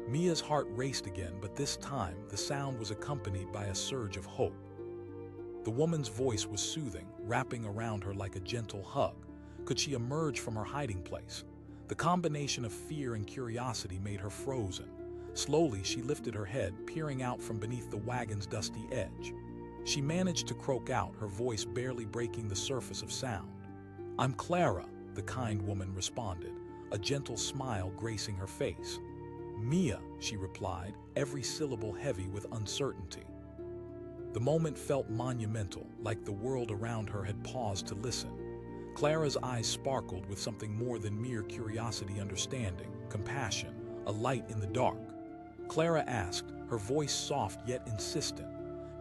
Mia's heart raced again, but this time the sound was accompanied by a surge of hope. The woman's voice was soothing, wrapping around her like a gentle hug. Could she emerge from her hiding place? The combination of fear and curiosity made her frozen. Slowly, she lifted her head, peering out from beneath the wagon's dusty edge. She managed to croak out, her voice barely breaking the surface of sound. "I'm Clara," the kind woman responded, a gentle smile gracing her face. "Mia," she replied, every syllable heavy with uncertainty. The moment felt monumental, like the world around her had paused to listen. Clara's eyes sparkled with something more than mere curiosity, understanding, compassion, a light in the dark. Clara asked, her voice soft yet insistent.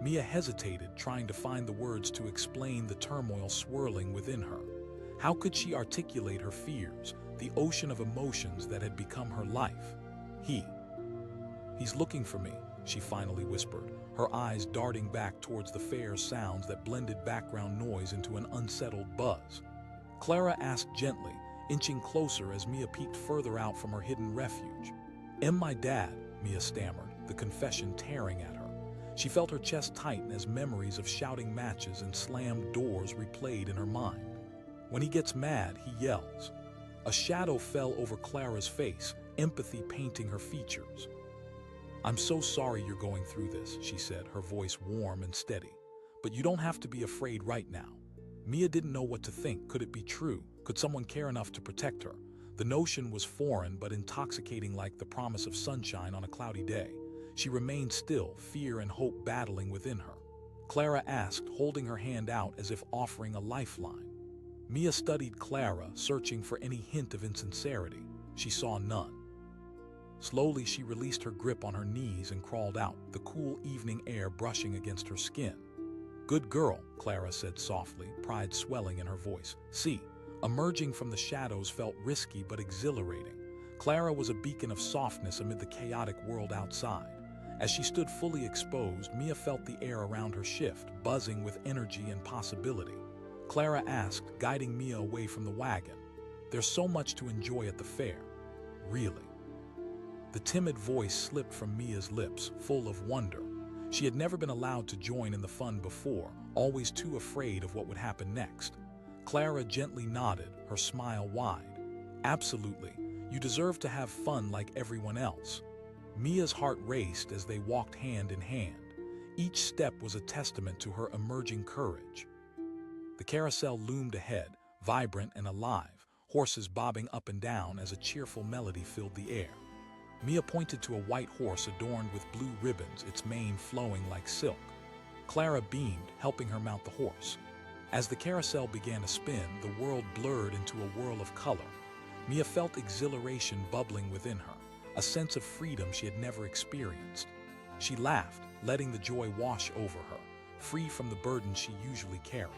Mia hesitated, trying to find the words to explain the turmoil swirling within her. How could she articulate her fears, the ocean of emotions that had become her life? He's looking for me," she finally whispered, her eyes darting back towards the fair sounds that blended background noise into an unsettled buzz. Clara asked gently, inching closer as Mia peeked further out from her hidden refuge. "Am my dad," Mia stammered, the confession tearing at her. She felt her chest tighten as memories of shouting matches and slammed doors replayed in her mind. "When he gets mad, he yells." A shadow fell over Clara's face, empathy painting her features. "I'm so sorry you're going through this," she said, her voice warm and steady. "But you don't have to be afraid right now." Mia didn't know what to think. Could it be true? Could someone care enough to protect her? The notion was foreign but intoxicating, like the promise of sunshine on a cloudy day. She remained still, fear and hope battling within her. Clara asked, holding her hand out as if offering a lifeline. Mia studied Clara, searching for any hint of insincerity. She saw none. Slowly, she released her grip on her knees and crawled out, the cool evening air brushing against her skin. "Good girl," Clara said softly, pride swelling in her voice. "See." Emerging from the shadows felt risky but exhilarating. Clara was a beacon of softness amid the chaotic world outside. As she stood fully exposed, Mia felt the air around her shift, buzzing with energy and possibility. Clara asked, guiding Mia away from the wagon, "There's so much to enjoy at the fair." "Really?" The timid voice slipped from Mia's lips, full of wonder. She had never been allowed to join in the fun before, always too afraid of what would happen next. Clara gently nodded, her smile wide. "Absolutely. You deserve to have fun like everyone else." Mia's heart raced as they walked hand in hand. Each step was a testament to her emerging courage. The carousel loomed ahead, vibrant and alive, horses bobbing up and down as a cheerful melody filled the air. Mia pointed to a white horse adorned with blue ribbons, its mane flowing like silk. Clara beamed, helping her mount the horse. As the carousel began to spin, the world blurred into a whirl of color. Mia felt exhilaration bubbling within her, a sense of freedom she had never experienced. She laughed, letting the joy wash over her, free from the burden she usually carried.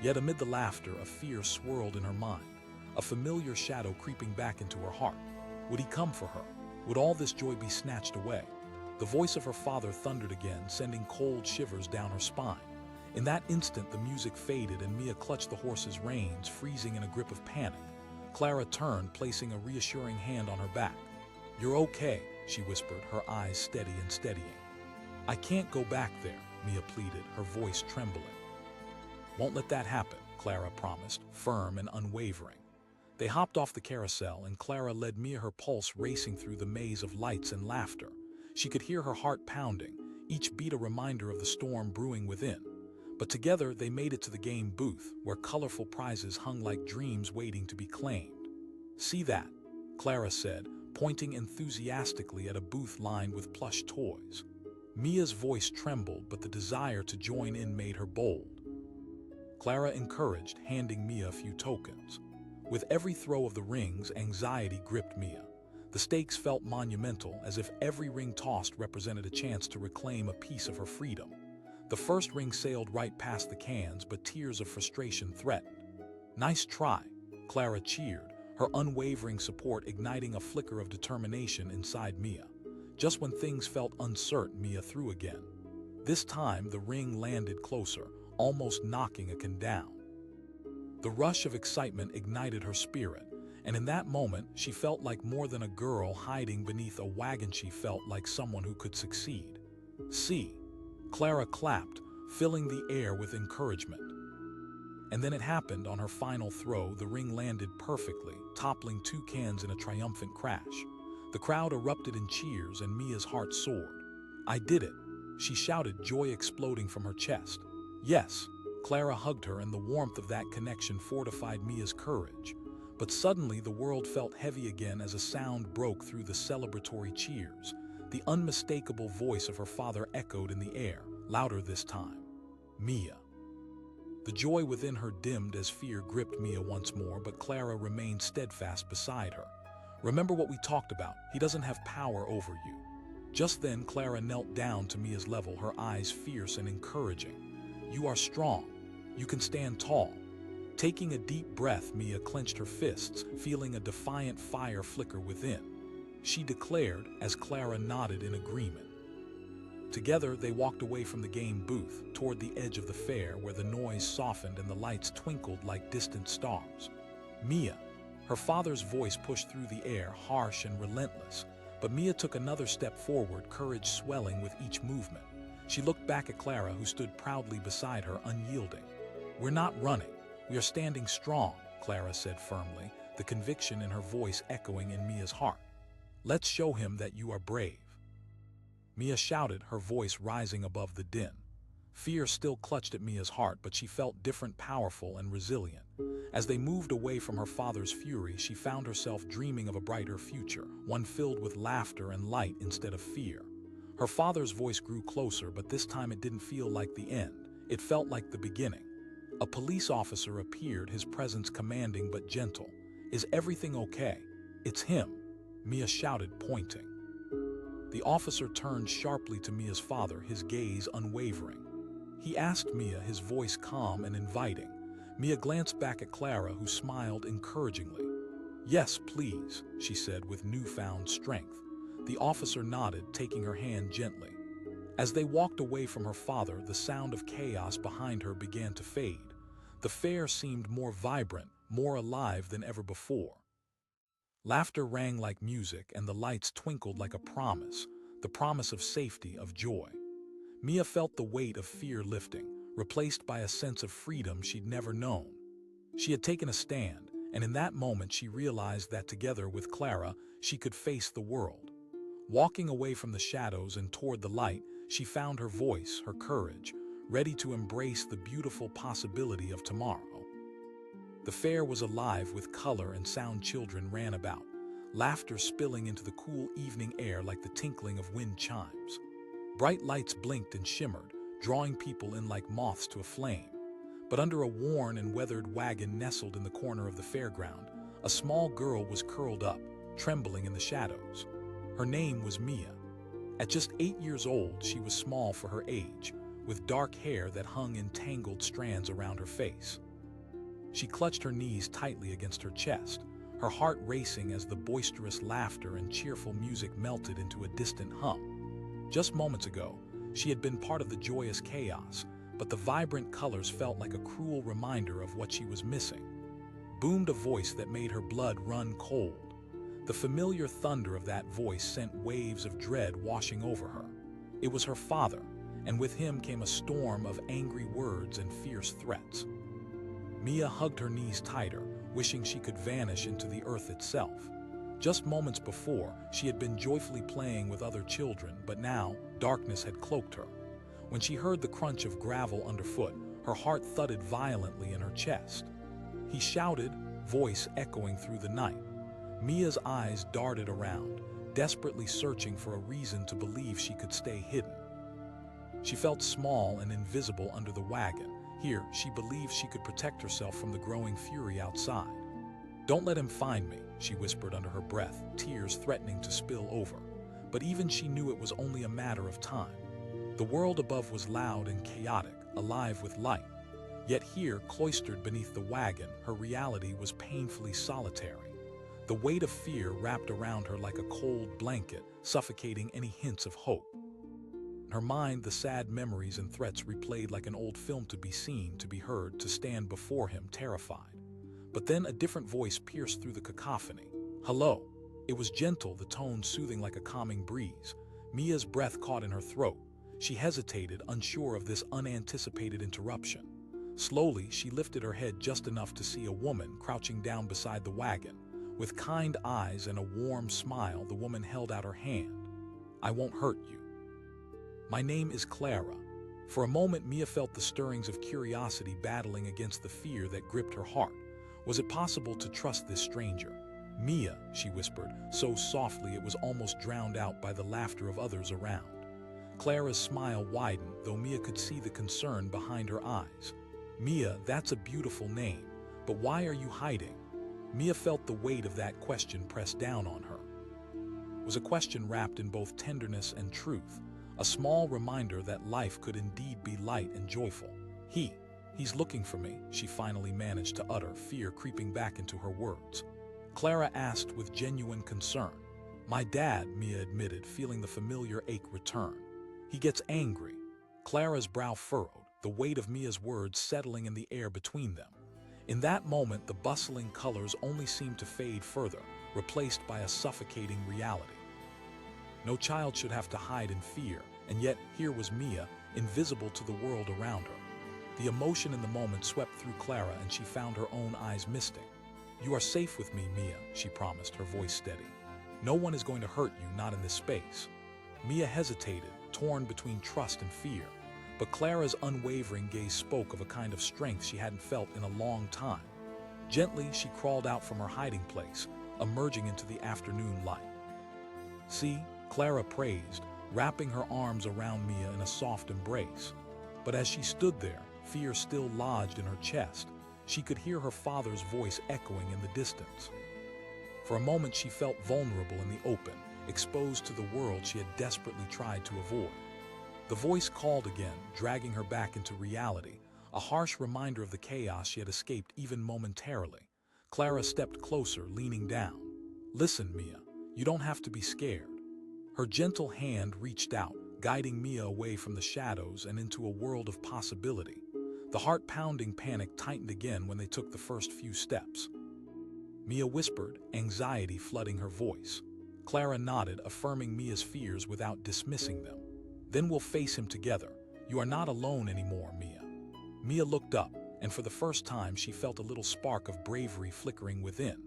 Yet amid the laughter, a fear swirled in her mind, a familiar shadow creeping back into her heart. Would he come for her? Would all this joy be snatched away? The voice of her father thundered again, sending cold shivers down her spine. In that instant, the music faded and Mia clutched the horse's reins, freezing in a grip of panic. Clara turned, placing a reassuring hand on her back. "You're okay," she whispered, her eyes steady and steadying. "I can't go back there," Mia pleaded, her voice trembling. "Won't let that happen," Clara promised, firm and unwavering. They hopped off the carousel, and Clara led Mia, her pulse racing through the maze of lights and laughter. She could hear her heart pounding, each beat a reminder of the storm brewing within. But together they made it to the game booth, where colorful prizes hung like dreams waiting to be claimed. "See that?" Clara said, pointing enthusiastically at a booth lined with plush toys. Mia's voice trembled, but the desire to join in made her bold. Clara encouraged, handing Mia a few tokens. With every throw of the rings, anxiety gripped Mia. The stakes felt monumental, as if every ring tossed represented a chance to reclaim a piece of her freedom. The first ring sailed right past the cans, but tears of frustration threatened. "Nice try," Clara cheered, her unwavering support igniting a flicker of determination inside Mia. Just when things felt uncertain, Mia threw again. This time, the ring landed closer, almost knocking Akin down. The rush of excitement ignited her spirit, and in that moment, she felt like more than a girl hiding beneath a wagon. She felt like someone who could succeed. "See," Clara clapped, filling the air with encouragement. And then it happened. On her final throw, the ring landed perfectly, toppling two cans in a triumphant crash. The crowd erupted in cheers, and Mia's heart soared. "I did it," she shouted, joy exploding from her chest. "Yes." Clara hugged her, and the warmth of that connection fortified Mia's courage. But suddenly the world felt heavy again as a sound broke through the celebratory cheers. The unmistakable voice of her father echoed in the air, louder this time. "Mia." The joy within her dimmed as fear gripped Mia once more, but Clara remained steadfast beside her. "Remember what we talked about. He doesn't have power over you." Just then, Clara knelt down to Mia's level, her eyes fierce and encouraging. "You are strong. You can stand tall." Taking a deep breath, Mia clenched her fists, feeling a defiant fire flicker within. She declared, as Clara nodded in agreement. Together, they walked away from the game booth, toward the edge of the fair, where the noise softened and the lights twinkled like distant stars. "Mia." Her father's voice pushed through the air, harsh and relentless. But Mia took another step forward, courage swelling with each movement. She looked back at Clara, who stood proudly beside her, unyielding. "We're not running. We are standing strong," Clara said firmly, the conviction in her voice echoing in Mia's heart. "Let's show him that you are brave." Mia shouted, her voice rising above the din. Fear still clutched at Mia's heart, but she felt different, powerful, and resilient. As they moved away from her father's fury, she found herself dreaming of a brighter future, one filled with laughter and light instead of fear. Her father's voice grew closer, but this time it didn't feel like the end. It felt like the beginning. A police officer appeared, his presence commanding but gentle. "Is everything okay?" "It's him," Mia shouted, pointing. The officer turned sharply to Mia's father, his gaze unwavering. He asked Mia, his voice calm and inviting. Mia glanced back at Clara, who smiled encouragingly. "Yes, please," she said with newfound strength. The officer nodded, taking her hand gently. As they walked away from her father, the sound of chaos behind her began to fade. The fair seemed more vibrant, more alive than ever before. Laughter rang like music, and the lights twinkled like a promise, the promise of safety, of joy. Mia felt the weight of fear lifting, replaced by a sense of freedom she'd never known. She had taken a stand, and in that moment she realized that together with Clara, she could face the world. Walking away from the shadows and toward the light, she found her voice, her courage, ready to embrace the beautiful possibility of tomorrow. The fair was alive with color and sound. Children ran about, laughter spilling into the cool evening air like the tinkling of wind chimes. Bright lights blinked and shimmered, drawing people in like moths to a flame. But under a worn and weathered wagon nestled in the corner of the fairground, a small girl was curled up, trembling in the shadows. Her name was Mia. At just 8 years old, she was small for her age, with dark hair that hung in tangled strands around her face. She clutched her knees tightly against her chest, her heart racing as the boisterous laughter and cheerful music melted into a distant hum. Just moments ago, she had been part of the joyous chaos, but the vibrant colors felt like a cruel reminder of what she was missing. Boomed a voice that made her blood run cold. The familiar thunder of that voice sent waves of dread washing over her. It was her father, and with him came a storm of angry words and fierce threats. Mia hugged her knees tighter, wishing she could vanish into the earth itself. Just moments before, she had been joyfully playing with other children, but now, darkness had cloaked her. When she heard the crunch of gravel underfoot, her heart thudded violently in her chest. He shouted, voice echoing through the night. Mia's eyes darted around, desperately searching for a reason to believe she could stay hidden. She felt small and invisible under the wagon. Here, she believed she could protect herself from the growing fury outside. "Don't let him find me," she whispered under her breath, tears threatening to spill over. But even she knew it was only a matter of time. The world above was loud and chaotic, alive with light. Yet here, cloistered beneath the wagon, her reality was painfully solitary. The weight of fear wrapped around her like a cold blanket, suffocating any hints of hope. In her mind, the sad memories and threats replayed like an old film, to be seen, to be heard, to stand before him, terrified. But then a different voice pierced through the cacophony. "Hello." It was gentle, the tone soothing like a calming breeze. Mia's breath caught in her throat. She hesitated, unsure of this unanticipated interruption. Slowly, she lifted her head just enough to see a woman crouching down beside the wagon. With kind eyes and a warm smile, the woman held out her hand. "I won't hurt you. My name is Clara." For a moment, Mia felt the stirrings of curiosity battling against the fear that gripped her heart. Was it possible to trust this stranger? "Mia," she whispered, so softly it was almost drowned out by the laughter of others around. Clara's smile widened, though Mia could see the concern behind her eyes. "Mia, that's a beautiful name, but why are you hiding?" Mia felt the weight of that question press down on her. It was a question wrapped in both tenderness and truth, a small reminder that life could indeed be light and joyful. He's looking for me," she finally managed to utter, fear creeping back into her words. Clara asked with genuine concern. "My dad," Mia admitted, feeling the familiar ache return. "He gets angry." Clara's brow furrowed, the weight of Mia's words settling in the air between them. In that moment, the bustling colors only seemed to fade further, replaced by a suffocating reality. No child should have to hide in fear, and yet here was Mia, invisible to the world around her. The emotion in the moment swept through Clara, and she found her own eyes misting. "You are safe with me, Mia," she promised, her voice steady. "No one is going to hurt you, not in this space." Mia hesitated, torn between trust and fear, but Clara's unwavering gaze spoke of a kind of strength she hadn't felt in a long time. Gently, she crawled out from her hiding place, emerging into the afternoon light. "See," Clara praised, wrapping her arms around Mia in a soft embrace. But as she stood there, fear still lodged in her chest, she could hear her father's voice echoing in the distance. For a moment she felt vulnerable in the open, exposed to the world she had desperately tried to avoid. The voice called again, dragging her back into reality, a harsh reminder of the chaos she had escaped even momentarily. Clara stepped closer, leaning down. "Listen, Mia, you don't have to be scared." Her gentle hand reached out, guiding Mia away from the shadows and into a world of possibility. The heart-pounding panic tightened again when they took the first few steps. Mia whispered, anxiety flooding her voice. Clara nodded, affirming Mia's fears without dismissing them. "Then we'll face him together. You are not alone anymore, Mia." Mia looked up, and for the first time she felt a little spark of bravery flickering within.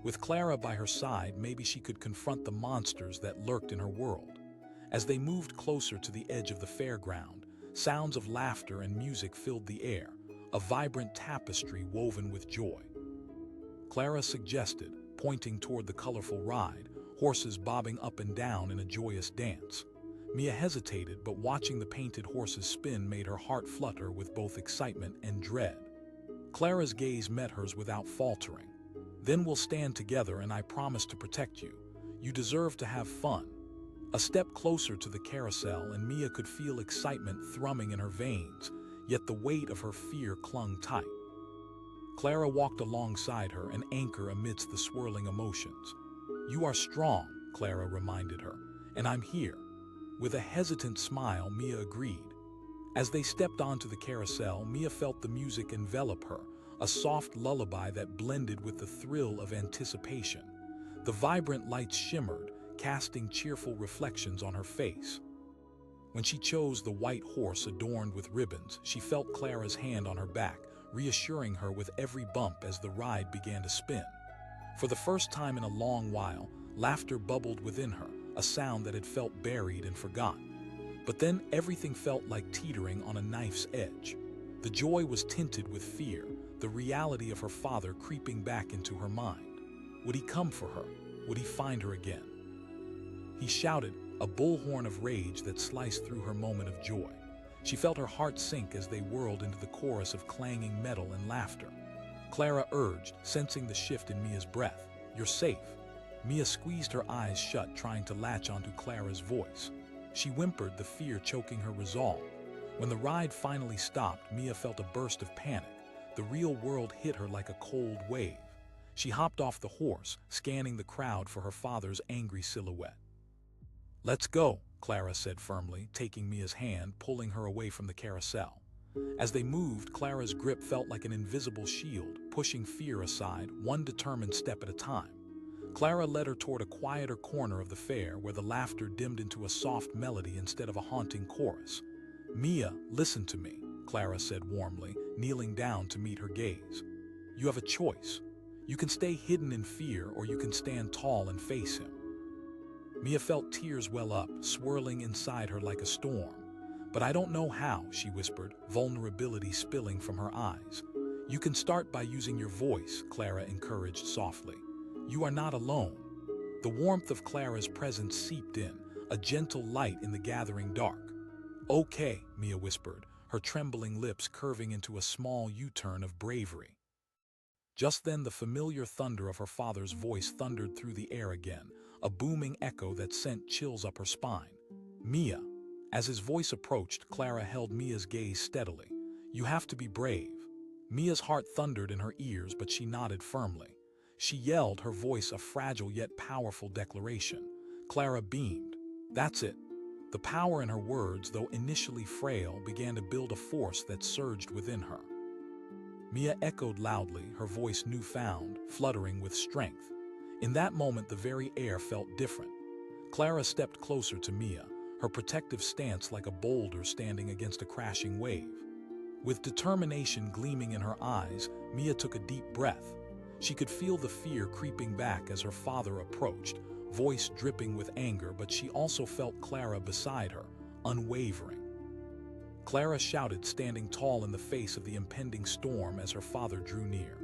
With Clara by her side, maybe she could confront the monsters that lurked in her world. As they moved closer to the edge of the fairground, sounds of laughter and music filled the air, a vibrant tapestry woven with joy. Clara suggested, pointing toward the colorful ride, horses bobbing up and down in a joyous dance. Mia hesitated, but watching the painted horses spin made her heart flutter with both excitement and dread. Clara's gaze met hers without faltering. "Then we'll stand together and I promise to protect you. You deserve to have fun." A step closer to the carousel and Mia could feel excitement thrumming in her veins, yet the weight of her fear clung tight. Clara walked alongside her, an anchor amidst the swirling emotions. "You are strong," Clara reminded her, "and I'm here." With a hesitant smile, Mia agreed. As they stepped onto the carousel, Mia felt the music envelop her, a soft lullaby that blended with the thrill of anticipation. The vibrant lights shimmered, casting cheerful reflections on her face. When she chose the white horse adorned with ribbons, she felt Clara's hand on her back, reassuring her with every bump as the ride began to spin. For the first time in a long while, laughter bubbled within her, a sound that had felt buried and forgotten. But then everything felt like teetering on a knife's edge. The joy was tinted with fear, the reality of her father creeping back into her mind. Would he come for her? Would he find her again? He shouted, a bullhorn of rage that sliced through her moment of joy. She felt her heart sink as they whirled into the chorus of clanging metal and laughter. Clara urged, sensing the shift in Mia's breath. "You're safe." Mia squeezed her eyes shut, trying to latch onto Clara's voice. She whimpered, the fear choking her resolve. When the ride finally stopped, Mia felt a burst of panic. The real world hit her like a cold wave. She hopped off the horse, scanning the crowd for her father's angry silhouette. "Let's go," Clara said firmly, taking Mia's hand, pulling her away from the carousel. As they moved, Clara's grip felt like an invisible shield, pushing fear aside, one determined step at a time. Clara led her toward a quieter corner of the fair where the laughter dimmed into a soft melody instead of a haunting chorus. "Mia, listen to me," Clara said warmly, kneeling down to meet her gaze. "You have a choice. You can stay hidden in fear, or you can stand tall and face him." Mia felt tears well up, swirling inside her like a storm. "But I don't know how," she whispered, vulnerability spilling from her eyes. "You can start by using your voice," Clara encouraged softly. "You are not alone." The warmth of Clara's presence seeped in, a gentle light in the gathering dark. "Okay," Mia whispered, her trembling lips curving into a small U-turn of bravery. Just then the familiar thunder of her father's voice thundered through the air again, a booming echo that sent chills up her spine. "Mia." As his voice approached, Clara held Mia's gaze steadily. "You have to be brave." Mia's heart thundered in her ears, but she nodded firmly. She yelled, her voice a fragile yet powerful declaration. Clara beamed. "That's it." The power in her words, though initially frail, began to build a force that surged within her. Mia echoed loudly, her voice newfound, fluttering with strength. In that moment, the very air felt different. Clara stepped closer to Mia, her protective stance like a boulder standing against a crashing wave. With determination gleaming in her eyes, Mia took a deep breath. She could feel the fear creeping back as her father approached, voice dripping with anger, but she also felt Clara beside her, unwavering. Clara shouted, standing tall in the face of the impending storm as her father drew near.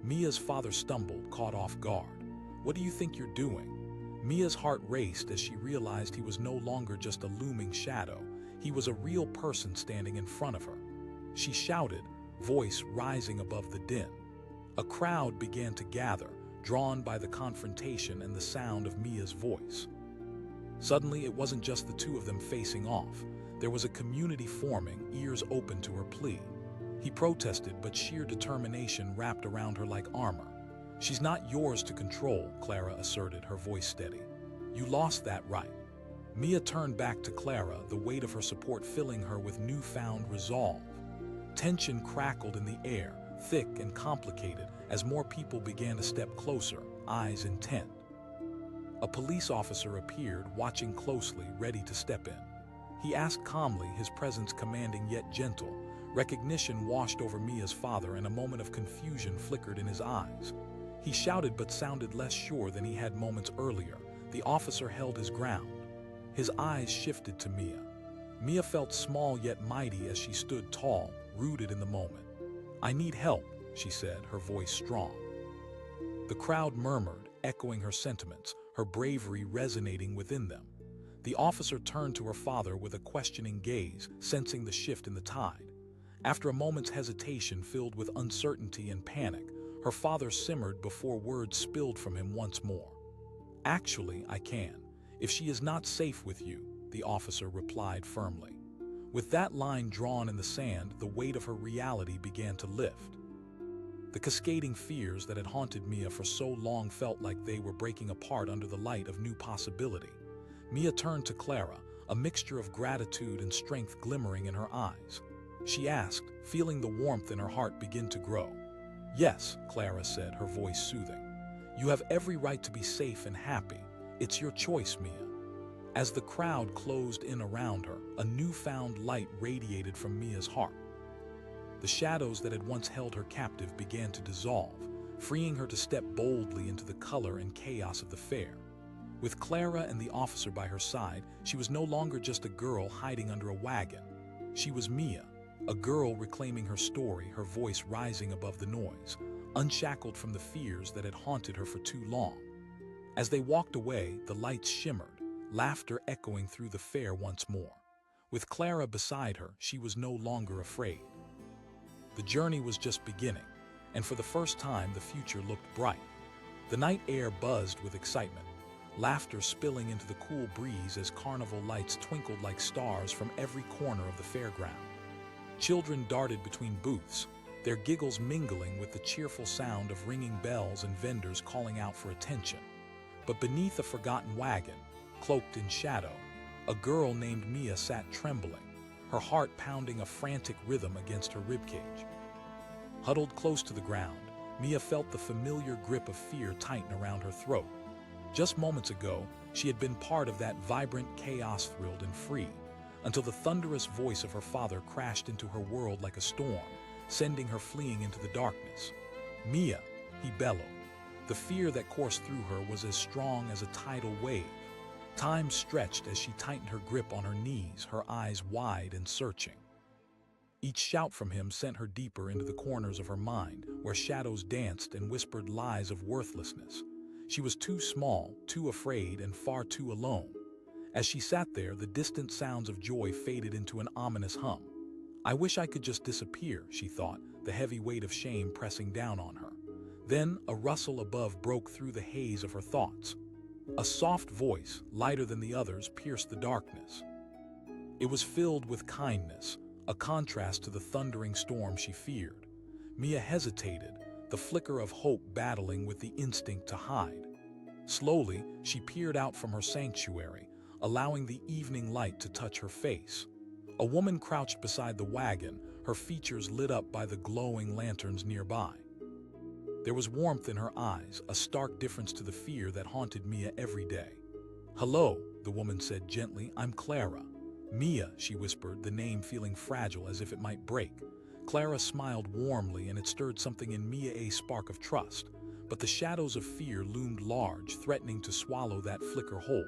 Mia's father stumbled, caught off guard. "What do you think you're doing?" Mia's heart raced as she realized he was no longer just a looming shadow. He was a real person standing in front of her. She shouted, voice rising above the din. A crowd began to gather, drawn by the confrontation and the sound of Mia's voice. Suddenly, it wasn't just the two of them facing off. There was a community forming, ears open to her plea. He protested, but sheer determination wrapped around her like armor. "She's not yours to control," Clara asserted, her voice steady. "You lost that right." Mia turned back to Clara, the weight of her support filling her with newfound resolve. Tension crackled in the air, thick and complicated, as more people began to step closer, eyes intent. A police officer appeared, watching closely, ready to step in. He asked calmly, his presence commanding yet gentle. Recognition washed over Mia's father, and a moment of confusion flickered in his eyes. He shouted but sounded less sure than he had moments earlier. The officer held his ground. His eyes shifted to Mia. Mia felt small yet mighty as she stood tall, rooted in the moment. "I need help," she said, her voice strong. The crowd murmured, echoing her sentiments, her bravery resonating within them. The officer turned to her father with a questioning gaze, sensing the shift in the tide. After a moment's hesitation filled with uncertainty and panic, her father simmered before words spilled from him once more. "Actually, I can. If she is not safe with you," the officer replied firmly. With that line drawn in the sand, the weight of her reality began to lift. The cascading fears that had haunted Mia for so long felt like they were breaking apart under the light of new possibility. Mia turned to Clara, a mixture of gratitude and strength glimmering in her eyes. She asked, feeling the warmth in her heart begin to grow. "Yes," Clara said, her voice soothing. "You have every right to be safe and happy. It's your choice, Mia." As the crowd closed in around her, a newfound light radiated from Mia's heart. The shadows that had once held her captive began to dissolve, freeing her to step boldly into the color and chaos of the fair. With Clara and the officer by her side, she was no longer just a girl hiding under a wagon. She was Mia, a girl reclaiming her story, her voice rising above the noise, unshackled from the fears that had haunted her for too long. As they walked away, the lights shimmered, laughter echoing through the fair once more. With Clara beside her, she was no longer afraid. The journey was just beginning, and for the first time the future looked bright. The night air buzzed with excitement, laughter spilling into the cool breeze as carnival lights twinkled like stars from every corner of the fairground. Children darted between booths, their giggles mingling with the cheerful sound of ringing bells and vendors calling out for attention. But beneath a forgotten wagon, cloaked in shadow, a girl named Mia sat trembling, her heart pounding a frantic rhythm against her ribcage. Huddled close to the ground, Mia felt the familiar grip of fear tighten around her throat. Just moments ago, she had been part of that vibrant chaos, thrilled and free, until the thunderous voice of her father crashed into her world like a storm, sending her fleeing into the darkness. "Mia," he bellowed. The fear that coursed through her was as strong as a tidal wave. Time stretched as she tightened her grip on her knees, her eyes wide and searching. Each shout from him sent her deeper into the corners of her mind, where shadows danced and whispered lies of worthlessness. She was too small, too afraid, and far too alone. As she sat there, the distant sounds of joy faded into an ominous hum. "I wish I could just disappear," she thought, the heavy weight of shame pressing down on her. Then a rustle above broke through the haze of her thoughts. A soft voice, lighter than the others, pierced the darkness. It was filled with kindness, a contrast to the thundering storm she feared. Mia hesitated, the flicker of hope battling with the instinct to hide. Slowly, she peered out from her sanctuary, allowing the evening light to touch her face. A woman crouched beside the wagon, her features lit up by the glowing lanterns nearby. There was warmth in her eyes, a stark difference to the fear that haunted Mia every day. "Hello," the woman said gently, "I'm Clara." "Mia," she whispered, the name feeling fragile as if it might break. Clara smiled warmly, and it stirred something in Mia, a spark of trust. but the shadows of fear loomed large, threatening to swallow that flicker whole.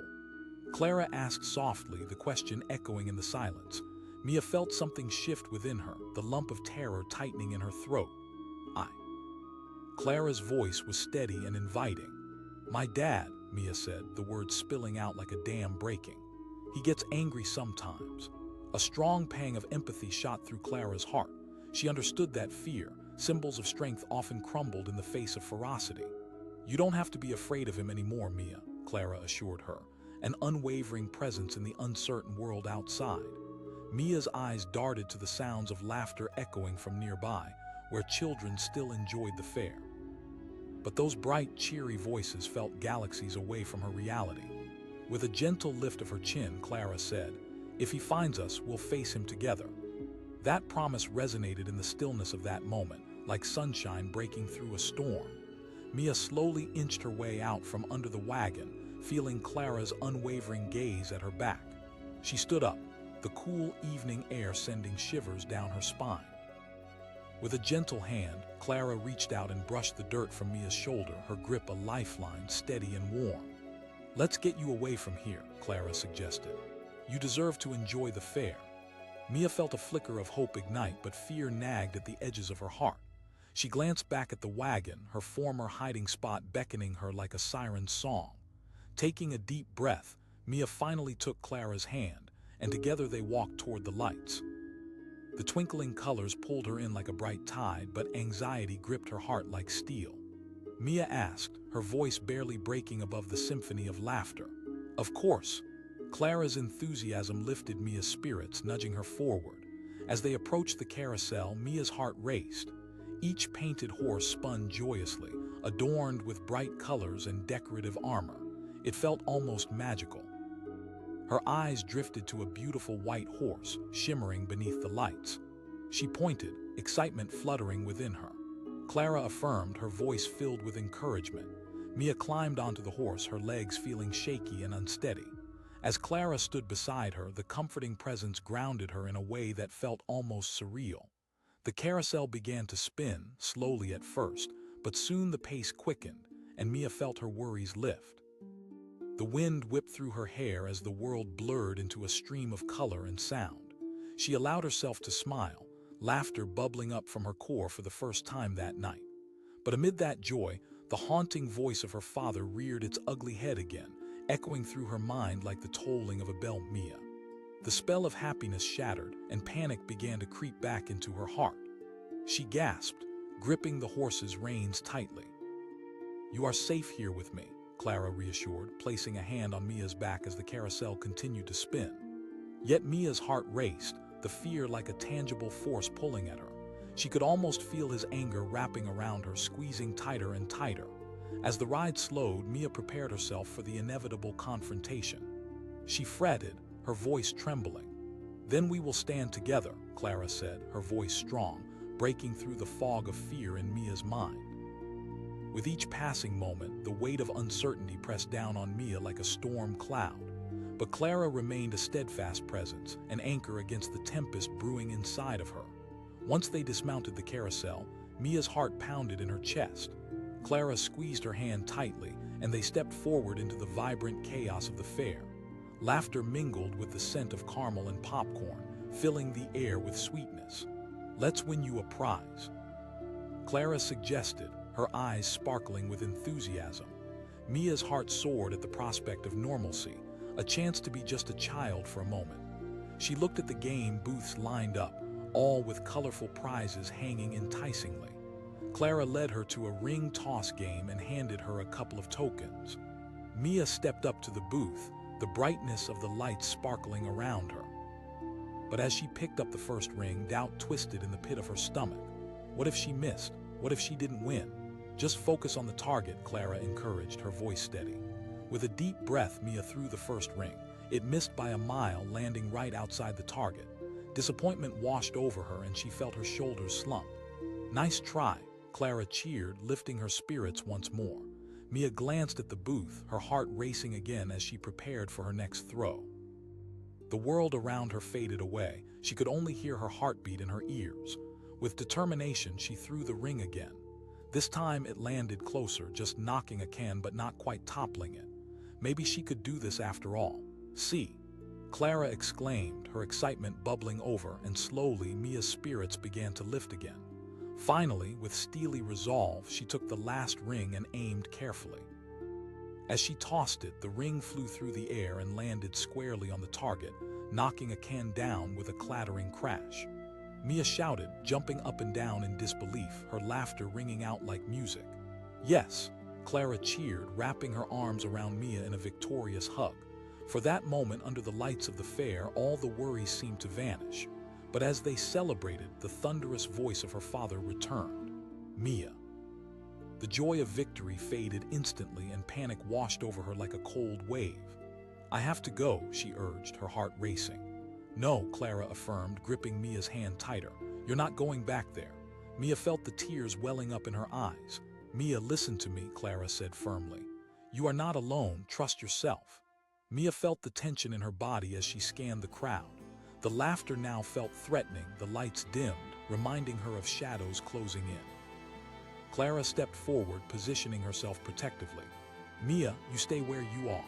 Clara asked softly, the question echoing in the silence. Mia felt something shift within her, the lump of terror tightening in her throat. I. Clara's voice was steady and inviting. My dad, Mia said, the words spilling out like a dam breaking. He gets angry sometimes. A strong pang of empathy shot through Clara's heart. She understood that fear, symbols of strength, often crumbled in the face of ferocity. You don't have to be afraid of him anymore, Mia, Clara assured her, an unwavering presence in the uncertain world outside. Mia's eyes darted to the sounds of laughter echoing from nearby, where children still enjoyed the fair. But those bright, cheery voices felt galaxies away from her reality. With a gentle lift of her chin, Clara said, if he finds us, we'll face him together. That promise resonated in the stillness of that moment, like sunshine breaking through a storm. Mia slowly inched her way out from under the wagon, feeling Clara's unwavering gaze at her back. She stood up, the cool evening air sending shivers down her spine. With a gentle hand, Clara reached out and brushed the dirt from Mia's shoulder, her grip a lifeline, steady and warm. Let's get you away from here, Clara suggested. You deserve to enjoy the fair. Mia felt a flicker of hope ignite, but fear nagged at the edges of her heart. She glanced back at the wagon, her former hiding spot beckoning her like a siren's song. Taking a deep breath, Mia finally took Clara's hand, and together they walked toward the lights. The twinkling colors pulled her in like a bright tide, but anxiety gripped her heart like steel. Mia asked, her voice barely breaking above the symphony of laughter. Of course. Clara's enthusiasm lifted Mia's spirits, nudging her forward. As they approached the carousel, Mia's heart raced. Each painted horse spun joyously, adorned with bright colors and decorative armor. It felt almost magical. Her eyes drifted to a beautiful white horse, shimmering beneath the lights. She pointed, excitement fluttering within her. Clara affirmed, her voice filled with encouragement. Mia climbed onto the horse, her legs feeling shaky and unsteady. As Clara stood beside her, the comforting presence grounded her in a way that felt almost surreal. The carousel began to spin, slowly at first, but soon the pace quickened, and Mia felt her worries lift. The wind whipped through her hair as the world blurred into a stream of color and sound. She allowed herself to smile, laughter bubbling up from her core for the first time that night. But amid that joy, the haunting voice of her father reared its ugly head again, echoing through her mind like the tolling of a bell. Mia. The spell of happiness shattered, and panic began to creep back into her heart. She gasped, gripping the horse's reins tightly. You are safe here with me, Clara reassured, placing a hand on Mia's back as the carousel continued to spin. Yet Mia's heart raced, the fear like a tangible force pulling at her. She could almost feel his anger wrapping around her, squeezing tighter and tighter. As the ride slowed, Mia prepared herself for the inevitable confrontation. She fretted, her voice trembling. Then we will stand together, Clara said, her voice strong, breaking through the fog of fear in Mia's mind. With each passing moment, the weight of uncertainty pressed down on Mia like a storm cloud. But Clara remained a steadfast presence, an anchor against the tempest brewing inside of her. Once they dismounted the carousel, Mia's heart pounded in her chest. Clara squeezed her hand tightly, and they stepped forward into the vibrant chaos of the fair. Laughter mingled with the scent of caramel and popcorn, filling the air with sweetness. Let's win you a prize, Clara suggested, her eyes sparkling with enthusiasm. Mia's heart soared at the prospect of normalcy, a chance to be just a child for a moment. She looked at the game booths lined up, all with colorful prizes hanging enticingly. Clara led her to a ring toss game and handed her a couple of tokens. Mia stepped up to the booth, the brightness of the lights sparkling around her. But as she picked up the first ring, doubt twisted in the pit of her stomach. What if she missed? What if she didn't win? Just focus on the target, Clara encouraged, her voice steady. With a deep breath, Mia threw the first ring. It missed by a mile, landing right outside the target. Disappointment washed over her and she felt her shoulders slump. Nice try, Clara cheered, lifting her spirits once more. Mia glanced at the booth, her heart racing again as she prepared for her next throw. The world around her faded away. She could only hear her heartbeat in her ears. With determination, she threw the ring again. This time it landed closer, just knocking a can but not quite toppling it. Maybe she could do this after all. See, Clara exclaimed, her excitement bubbling over, and slowly Mia's spirits began to lift again. Finally, with steely resolve, she took the last ring and aimed carefully. As she tossed it, the ring flew through the air and landed squarely on the target, knocking a can down with a clattering crash. Mia shouted, jumping up and down in disbelief, her laughter ringing out like music. Yes, Clara cheered, wrapping her arms around Mia in a victorious hug. For that moment, under the lights of the fair, all the worries seemed to vanish. But as they celebrated, the thunderous voice of her father returned. Mia. The joy of victory faded instantly and panic washed over her like a cold wave. I have to go, she urged, her heart racing. No, Clara affirmed, gripping Mia's hand tighter. You're not going back there. Mia felt the tears welling up in her eyes. Mia, listen to me, Clara said firmly. You are not alone, trust yourself. Mia felt the tension in her body as she scanned the crowd. The laughter now felt threatening, the lights dimmed, reminding her of shadows closing in. Clara stepped forward, positioning herself protectively. Mia, you stay where you are.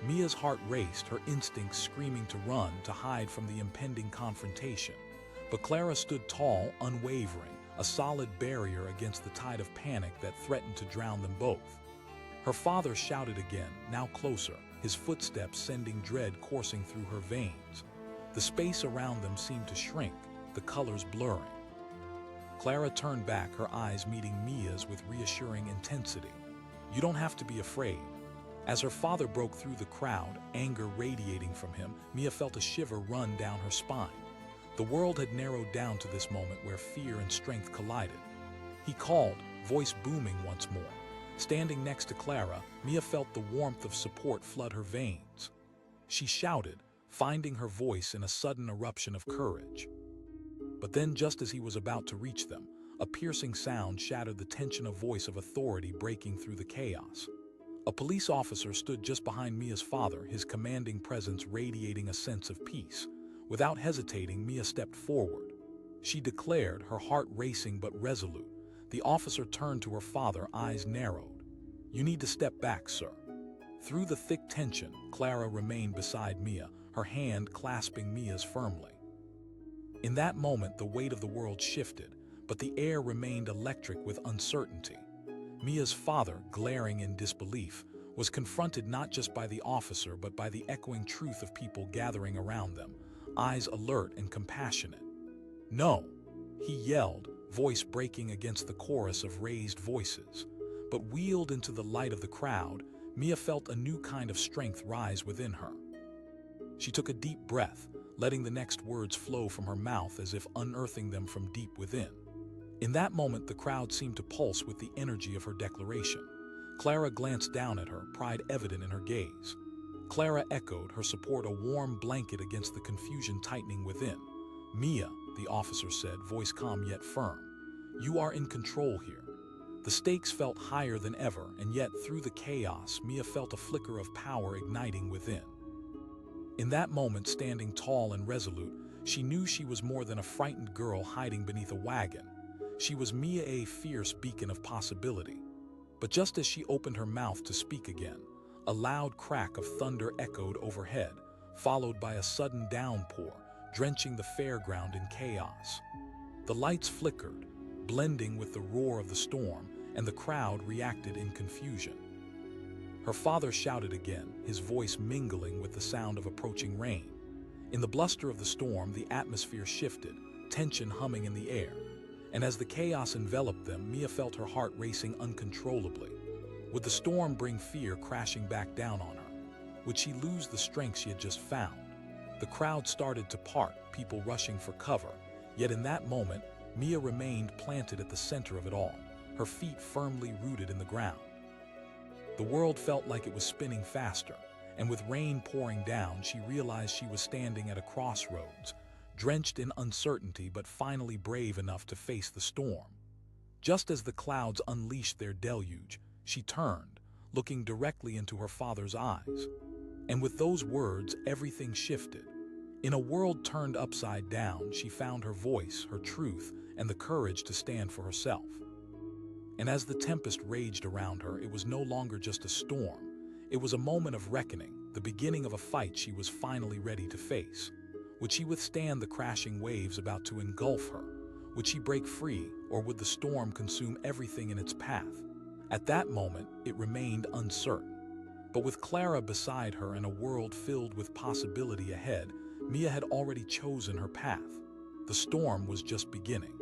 Mia's heart raced, her instincts screaming to run, to hide from the impending confrontation. But Clara stood tall, unwavering, a solid barrier against the tide of panic that threatened to drown them both. Her father shouted again, now closer, his footsteps sending dread coursing through her veins. The space around them seemed to shrink, the colors blurring. Clara turned back, her eyes meeting Mia's with reassuring intensity. You don't have to be afraid. As her father broke through the crowd, anger radiating from him, Mia felt a shiver run down her spine. The world had narrowed down to this moment where fear and strength collided. He called, voice booming once more. Standing next to Clara, Mia felt the warmth of support flood her veins. She shouted, finding her voice in a sudden eruption of courage. But then, just as he was about to reach them, a piercing sound shattered the tension, a voice of authority breaking through the chaos. A police officer stood just behind Mia's father, his commanding presence radiating a sense of peace. Without hesitating, Mia stepped forward. She declared, her heart racing but resolute. The officer turned to her father, eyes narrowed. You need to step back, sir. Through the thick tension, Clara remained beside Mia, her hand clasping Mia's firmly. In that moment, the weight of the world shifted, but the air remained electric with uncertainty. Mia's father, glaring in disbelief, was confronted not just by the officer but by the echoing truth of people gathering around them, eyes alert and compassionate. No, he yelled, voice breaking against the chorus of raised voices. But wheeled into the light of the crowd, Mia felt a new kind of strength rise within her. She took a deep breath, letting the next words flow from her mouth as if unearthing them from deep within. In that moment, the crowd seemed to pulse with the energy of her declaration. Clara glanced down at her, pride evident in her gaze. Clara echoed, her support a warm blanket against the confusion tightening within. Mia, the officer said, voice calm yet firm. You are in control here. The stakes felt higher than ever, and yet through the chaos, Mia felt a flicker of power igniting within. In that moment, standing tall and resolute, she knew she was more than a frightened girl hiding beneath a wagon. She was Mia, a fierce beacon of possibility. But just as she opened her mouth to speak again, a loud crack of thunder echoed overhead, followed by a sudden downpour, drenching the fairground in chaos. The lights flickered, blending with the roar of the storm, and the crowd reacted in confusion. Her father shouted again, his voice mingling with the sound of approaching rain. In the bluster of the storm, the atmosphere shifted, tension humming in the air. And as the chaos enveloped them, Mia felt her heart racing uncontrollably. Would the storm bring fear crashing back down on her? Would she lose the strength she had just found? The crowd started to part, people rushing for cover. Yet in that moment, Mia remained planted at the center of it all, her feet firmly rooted in the ground. The world felt like it was spinning faster, and with rain pouring down, she realized she was standing at a crossroads, drenched in uncertainty but finally brave enough to face the storm. Just as the clouds unleashed their deluge, she turned, looking directly into her father's eyes. And with those words, everything shifted. In a world turned upside down, she found her voice, her truth, and the courage to stand for herself. And as the tempest raged around her, it was no longer just a storm. It was a moment of reckoning, the beginning of a fight she was finally ready to face. Would she withstand the crashing waves about to engulf her? Would she break free, or would the storm consume everything in its path? At that moment, it remained uncertain. But with Clara beside her and a world filled with possibility ahead, Mia had already chosen her path. The storm was just beginning.